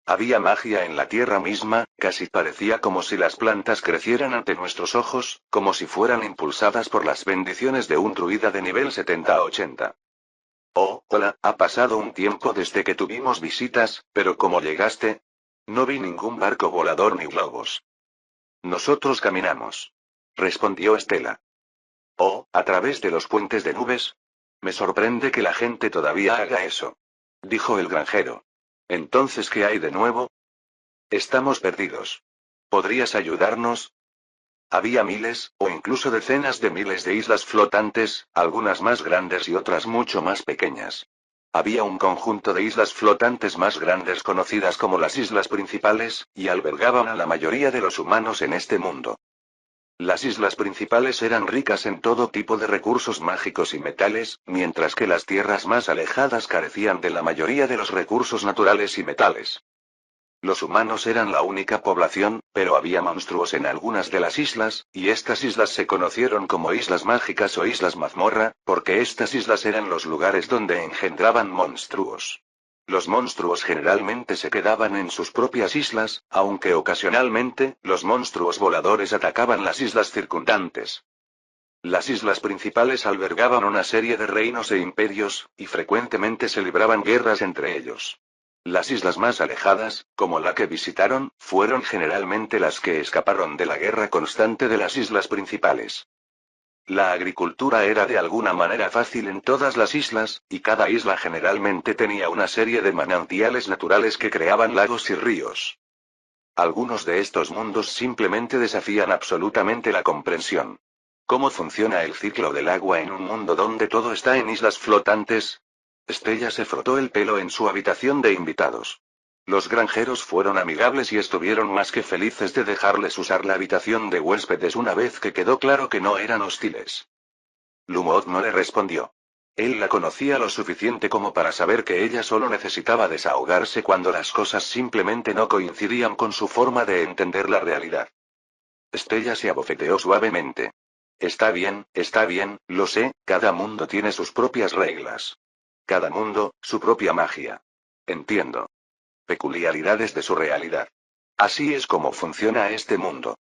Había magia en la tierra misma, casi parecía como si las plantas crecieran ante nuestros ojos, como si fueran impulsadas por las bendiciones de un druida de nivel 70-80. Oh, hola, ha pasado un tiempo desde que tuvimos visitas, pero ¿cómo llegaste? No vi ningún barco volador ni globos. Nosotros caminamos. Respondió Estela. Oh, a través de los puentes de nubes. Me sorprende que la gente todavía haga eso. Dijo el granjero. Entonces, ¿qué hay de nuevo? Estamos perdidos. ¿Podrías ayudarnos? Había miles, o incluso decenas de miles de islas flotantes, algunas más grandes y otras mucho más pequeñas. Había un conjunto de islas flotantes más grandes conocidas como las islas principales, y albergaban a la mayoría de los humanos en este mundo. Las islas principales eran ricas en todo tipo de recursos mágicos y metales, mientras que las tierras más alejadas carecían de la mayoría de los recursos naturales y metales. Los humanos eran la única población, pero había monstruos en algunas de las islas, y estas islas se conocieron como islas mágicas o islas mazmorra, porque estas islas eran los lugares donde engendraban monstruos. Los monstruos generalmente se quedaban en sus propias islas, aunque ocasionalmente, los monstruos voladores atacaban las islas circundantes. Las islas principales albergaban una serie de reinos e imperios, y frecuentemente se libraban guerras entre ellos. Las islas más alejadas, como la que visitaron, fueron generalmente las que escaparon de la guerra constante de las islas principales. La agricultura era de alguna manera fácil en todas las islas, y cada isla generalmente tenía una serie de manantiales naturales que creaban lagos y ríos. Algunos de estos mundos simplemente desafían absolutamente la comprensión. ¿Cómo funciona el ciclo del agua en un mundo donde todo está en islas flotantes? Estella se frotó el pelo en su habitación de invitados. Los granjeros fueron amigables y estuvieron más que felices de dejarles usar la habitación de huéspedes una vez que quedó claro que no eran hostiles. Lumot no le respondió. Él la conocía lo suficiente como para saber que ella solo necesitaba desahogarse cuando las cosas simplemente no coincidían con su forma de entender la realidad. Estella se abofeteó suavemente. Está bien, lo sé, cada mundo tiene sus propias reglas. Cada mundo, su propia magia. Entiendo. Peculiaridades de su realidad. Así es como funciona este mundo.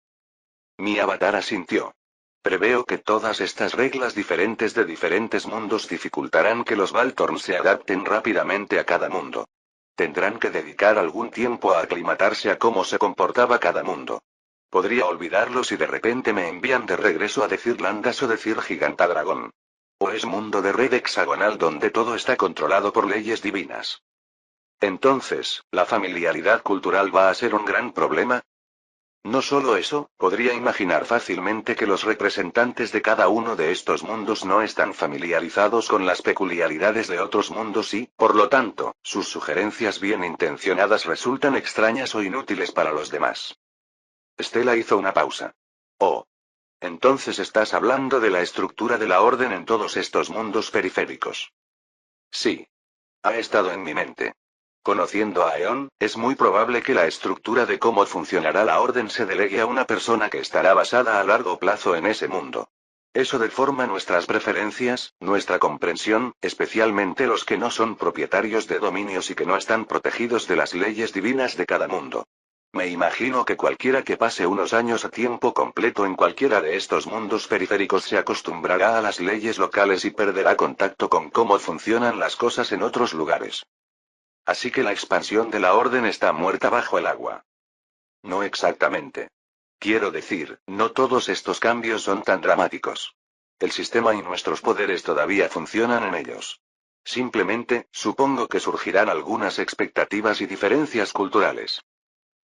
Mi avatar asintió. Preveo que todas estas reglas diferentes de diferentes mundos dificultarán que los Baltorn se adapten rápidamente a cada mundo. Tendrán que dedicar algún tiempo a aclimatarse a cómo se comportaba cada mundo. Podría olvidarlo si de repente me envían de regreso a decir Landas o decir Gigantadragón. O es mundo de red hexagonal donde todo está controlado por leyes divinas. Entonces, ¿la familiaridad cultural va a ser un gran problema? No solo eso, podría imaginar fácilmente que los representantes de cada uno de estos mundos no están familiarizados con las peculiaridades de otros mundos y, por lo tanto, sus sugerencias bien intencionadas resultan extrañas o inútiles para los demás. Estela hizo una pausa. Oh. Entonces estás hablando de la estructura de la orden en todos estos mundos periféricos. Sí. Ha estado en mi mente. Conociendo a Eon, es muy probable que la estructura de cómo funcionará la orden se delegue a una persona que estará basada a largo plazo en ese mundo. Eso deforma nuestras preferencias, nuestra comprensión, especialmente los que no son propietarios de dominios y que no están protegidos de las leyes divinas de cada mundo. Me imagino que cualquiera que pase unos años a tiempo completo en cualquiera de estos mundos periféricos se acostumbrará a las leyes locales y perderá contacto con cómo funcionan las cosas en otros lugares. Así que la expansión de la orden está muerta bajo el agua. No exactamente. Quiero decir, no todos estos cambios son tan dramáticos. El sistema y nuestros poderes todavía funcionan en ellos. Simplemente, supongo que surgirán algunas expectativas y diferencias culturales.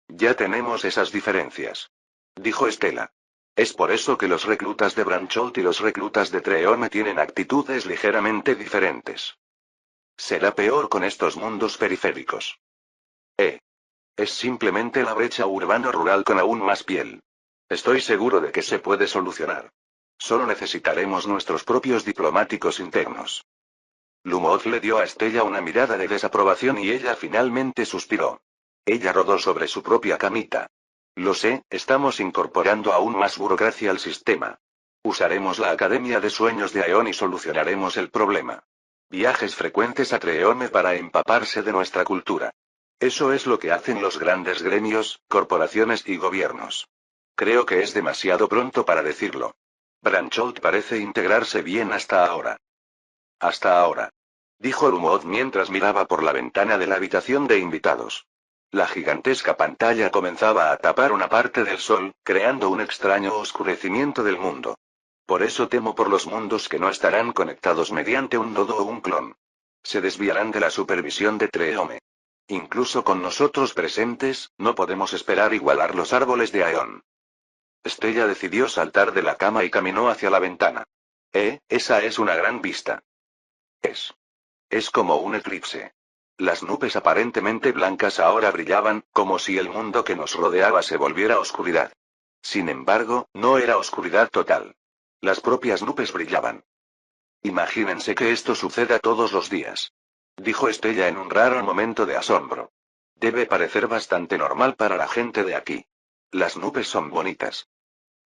Ya tenemos esas diferencias. Dijo Estela. Es por eso que los reclutas de Brancholt y los reclutas de Treone tienen actitudes ligeramente diferentes. Será peor con estos mundos periféricos. Es simplemente la brecha urbano-rural con aún más piel. Estoy seguro de que se puede solucionar. Solo necesitaremos nuestros propios diplomáticos internos. Lumot le dio a Estella una mirada de desaprobación y ella finalmente suspiró. Ella rodó sobre su propia camita. Lo sé, estamos incorporando aún más burocracia al sistema. Usaremos la Academia de Sueños de Aeon y solucionaremos el problema. Viajes frecuentes a Treome para empaparse de nuestra cultura. Eso es lo que hacen los grandes gremios, corporaciones y gobiernos. Creo que es demasiado pronto para decirlo. Branchout parece integrarse bien hasta ahora. Hasta ahora. Dijo Lumod mientras miraba por la ventana de la habitación de invitados. La gigantesca pantalla comenzaba a tapar una parte del sol, creando un extraño oscurecimiento del mundo. Por eso temo por los mundos que no estarán conectados mediante un nodo o un clon. Se desviarán de la supervisión de Treome. Incluso con nosotros presentes, no podemos esperar igualar los árboles de Aeon. Stella decidió saltar de la cama y caminó hacia la ventana. Esa es una gran vista. Es como un eclipse. Las nubes aparentemente blancas ahora brillaban, como si el mundo que nos rodeaba se volviera oscuridad. Sin embargo, no era oscuridad total. Las propias nubes brillaban. Imagínense que esto suceda todos los días. Dijo Stella en un raro momento de asombro. Debe parecer bastante normal para la gente de aquí. Las nubes son bonitas.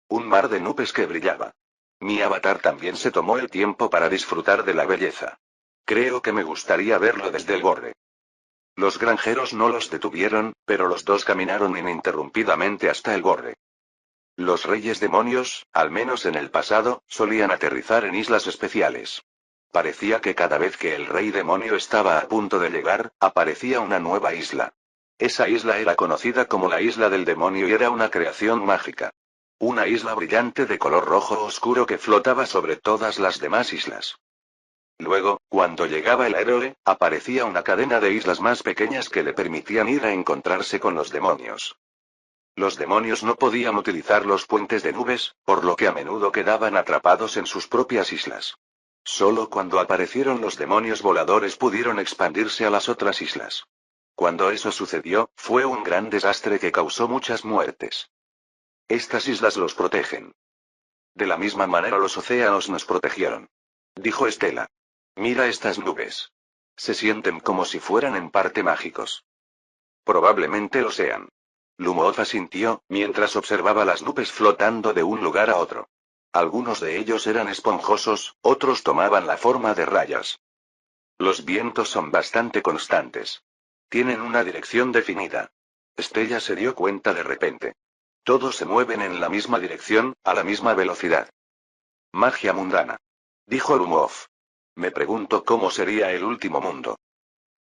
Un mar de nubes que brillaba. Mi avatar también se tomó el tiempo para disfrutar de la belleza. Creo que me gustaría verlo desde el borde. Los granjeros no los detuvieron, pero los dos caminaron ininterrumpidamente hasta el borde. Los reyes demonios, al menos en el pasado, solían aterrizar en islas especiales. Parecía que cada vez que el rey demonio estaba a punto de llegar, aparecía una nueva isla. Esa isla era conocida como la isla del demonio y era una creación mágica. Una isla brillante de color rojo oscuro que flotaba sobre todas las demás islas. Luego, cuando llegaba el héroe, aparecía una cadena de islas más pequeñas que le permitían ir a encontrarse con los demonios. Los demonios no podían utilizar los puentes de nubes, por lo que a menudo quedaban atrapados en sus propias islas. Solo cuando aparecieron los demonios voladores pudieron expandirse a las otras islas. Cuando eso sucedió, fue un gran desastre que causó muchas muertes. Estas islas los protegen. De la misma manera los océanos nos protegieron. Dijo Stella. Mira estas nubes. Se sienten como si fueran en parte mágicos. Probablemente lo sean. Lumod asintió, mientras observaba las nubes flotando de un lugar a otro. Algunos de ellos eran esponjosos, otros tomaban la forma de rayas. Los vientos son bastante constantes. Tienen una dirección definida. Stella se dio cuenta de repente. Todos se mueven en la misma dirección, a la misma velocidad. Magia mundana. Dijo Lumov. Me pregunto cómo sería el último mundo.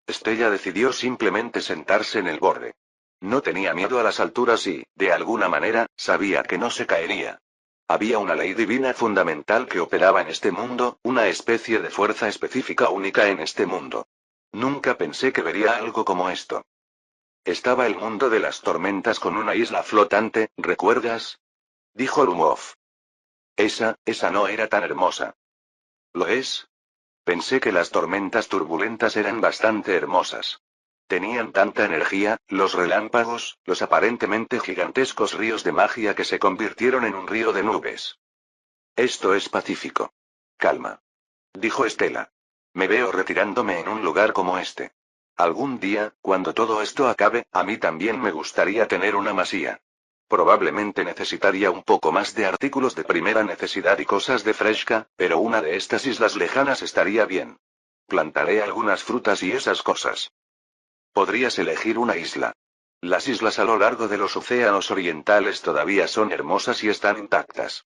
Stella decidió simplemente sentarse en el borde. No tenía miedo a las alturas y, de alguna manera, sabía que no se caería. Había una ley divina fundamental que operaba en este mundo, una especie de fuerza específica única en este mundo. Nunca pensé que vería algo como esto. Estaba el mundo de las tormentas con una isla flotante, ¿recuerdas? Dijo Lumov. Esa no era tan hermosa. ¿Lo es? Pensé que las tormentas turbulentas eran bastante hermosas. Tenían tanta energía, los relámpagos, los aparentemente gigantescos ríos de magia que se convirtieron en un río de nubes. Esto es pacífico. Calma. Dijo Stella. Me veo retirándome en un lugar como este. Algún día, cuando todo esto acabe, a mí también me gustaría tener una masía. Probablemente necesitaría un poco más de artículos de primera necesidad y cosas de fresca, pero una de estas islas lejanas estaría bien. Plantaré algunas frutas y esas cosas. Podrías elegir una isla. Las islas a lo largo de los océanos orientales todavía son hermosas y están intactas.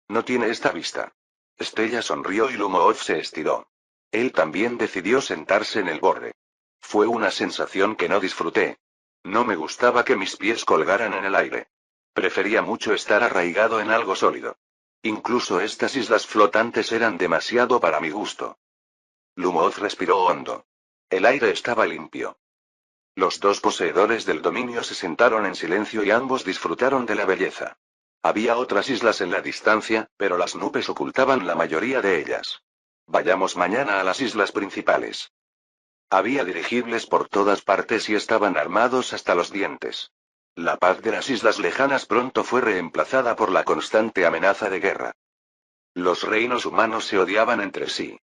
No tiene esta vista. Stella sonrió y Lumov se estiró. Él también decidió sentarse en el borde. Fue una sensación que no disfruté. No me gustaba que mis pies colgaran en el aire. Prefería mucho estar arraigado en algo sólido. Incluso estas islas flotantes eran demasiado para mi gusto. Lumov respiró hondo. El aire estaba limpio. Los dos poseedores del dominio se sentaron en silencio y ambos disfrutaron de la belleza. Había otras islas en la distancia, pero las nubes ocultaban la mayoría de ellas. Vayamos mañana a las islas principales. Había dirigibles por todas partes y estaban armados hasta los dientes. La paz de las islas lejanas pronto fue reemplazada por la constante amenaza de guerra. Los reinos humanos se odiaban entre sí.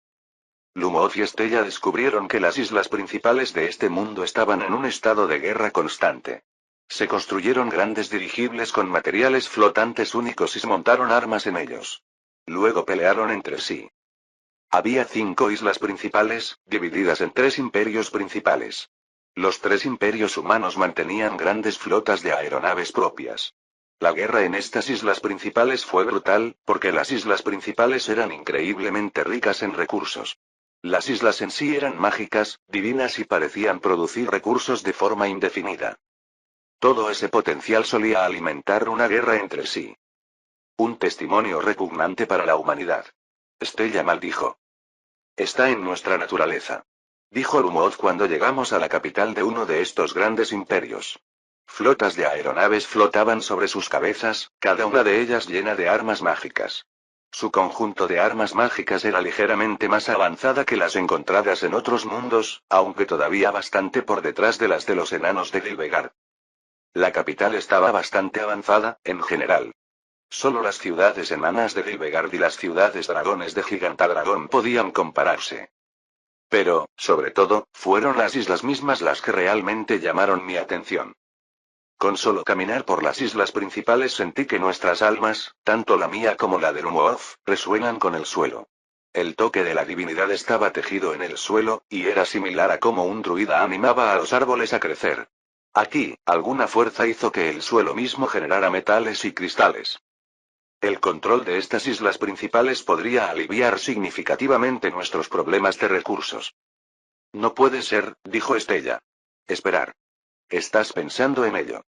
Lumov y Stella descubrieron que las islas principales de este mundo estaban en un estado de guerra constante. Se construyeron grandes dirigibles con materiales flotantes únicos y se montaron armas en ellos. Luego pelearon entre sí. Había 5 islas principales, divididas en 3 imperios principales. Los 3 imperios humanos mantenían grandes flotas de aeronaves propias. La guerra en estas islas principales fue brutal, porque las islas principales eran increíblemente ricas en recursos. Las islas en sí eran mágicas, divinas y parecían producir recursos de forma indefinida. Todo ese potencial solía alimentar una guerra entre sí. Un testimonio repugnante para la humanidad. Stella maldijo. Está en nuestra naturaleza. Dijo Lumos cuando llegamos a la capital de uno de estos grandes imperios. Flotas de aeronaves flotaban sobre sus cabezas, cada una de ellas llena de armas mágicas. Su conjunto de armas mágicas era ligeramente más avanzada que las encontradas en otros mundos, aunque todavía bastante por detrás de las de los enanos de Gilbegar. La capital estaba bastante avanzada, en general. Solo las ciudades enanas de Gilbegard y las ciudades dragones de Gigantadragón podían compararse. Pero, sobre todo, fueron las islas mismas las que realmente llamaron mi atención. Con solo caminar por las islas principales sentí que nuestras almas, tanto la mía como la de Lumooth, resuenan con el suelo. El toque de la divinidad estaba tejido en el suelo, y era similar a cómo un druida animaba a los árboles a crecer. Aquí, alguna fuerza hizo que el suelo mismo generara metales y cristales. El control de estas islas principales podría aliviar significativamente nuestros problemas de recursos. No puede ser, dijo Stella. Esperar. ¿Estás pensando en ello?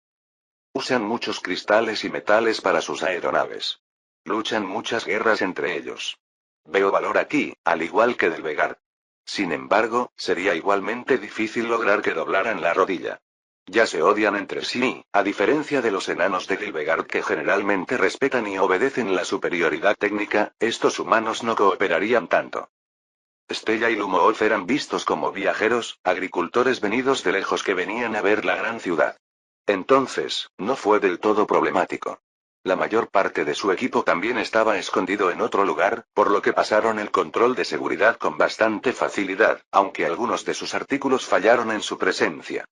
Usan muchos cristales y metales para sus aeronaves. Luchan muchas guerras entre ellos. Veo valor aquí, al igual que del Vegar. Sin embargo, sería igualmente difícil lograr que doblaran la rodilla. Ya se odian entre sí, a diferencia de los enanos de Gilbegard que generalmente respetan y obedecen la superioridad técnica, estos humanos no cooperarían tanto. Stella y Lumooth eran vistos como viajeros, agricultores venidos de lejos que venían a ver la gran ciudad. Entonces, no fue del todo problemático. La mayor parte de su equipo también estaba escondido en otro lugar, por lo que pasaron el control de seguridad con bastante facilidad, aunque algunos de sus artículos fallaron en su presencia.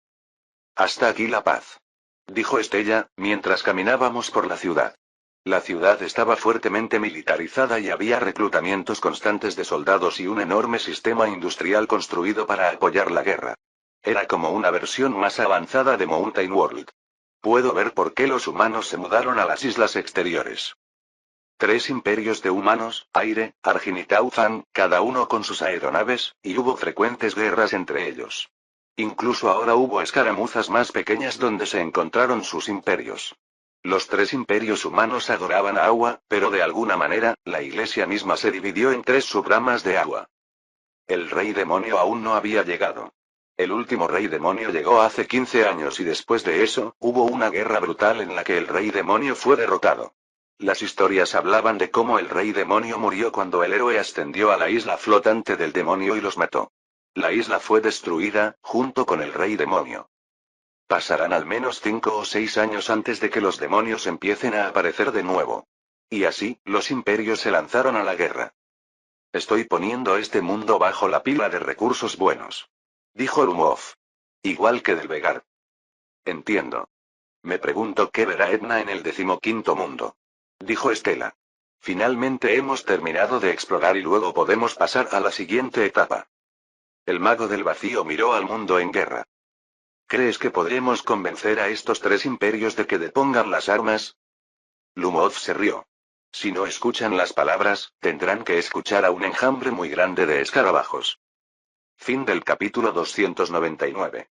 Hasta aquí la paz. Dijo Stella, mientras caminábamos por la ciudad. La ciudad estaba fuertemente militarizada y había reclutamientos constantes de soldados y un enorme sistema industrial construido para apoyar la guerra. Era como una versión más avanzada de Mountain World. Puedo ver por qué los humanos se mudaron a las islas exteriores. 3 imperios de humanos, aire, Argin y Tauzan, cada uno con sus aeronaves, y hubo frecuentes guerras entre ellos. Incluso ahora hubo escaramuzas más pequeñas donde se encontraron sus imperios. Los 3 imperios humanos adoraban a Agua, pero de alguna manera, la iglesia misma se dividió en 3 subramas de Agua. El rey demonio aún no había llegado. El último rey demonio llegó hace 15 años y después de eso, hubo una guerra brutal en la que el rey demonio fue derrotado. Las historias hablaban de cómo el rey demonio murió cuando el héroe ascendió a la isla flotante del demonio y los mató. La isla fue destruida, junto con el rey demonio. Pasarán al menos 5 o 6 años antes de que los demonios empiecen a aparecer de nuevo. Y así, los imperios se lanzaron a la guerra. Estoy poniendo este mundo bajo la pila de recursos buenos. Dijo Lumooth. Igual que del Vegar. Entiendo. Me pregunto qué verá Edna en el 15º mundo. Dijo Stella. Finalmente hemos terminado de explorar y luego podemos pasar a la siguiente etapa. El mago del vacío miró al mundo en guerra. ¿Crees que podremos convencer a estos 3 imperios de que depongan las armas? Lumooth se rió. Si no escuchan las palabras, tendrán que escuchar a un enjambre muy grande de escarabajos. Fin del capítulo 299.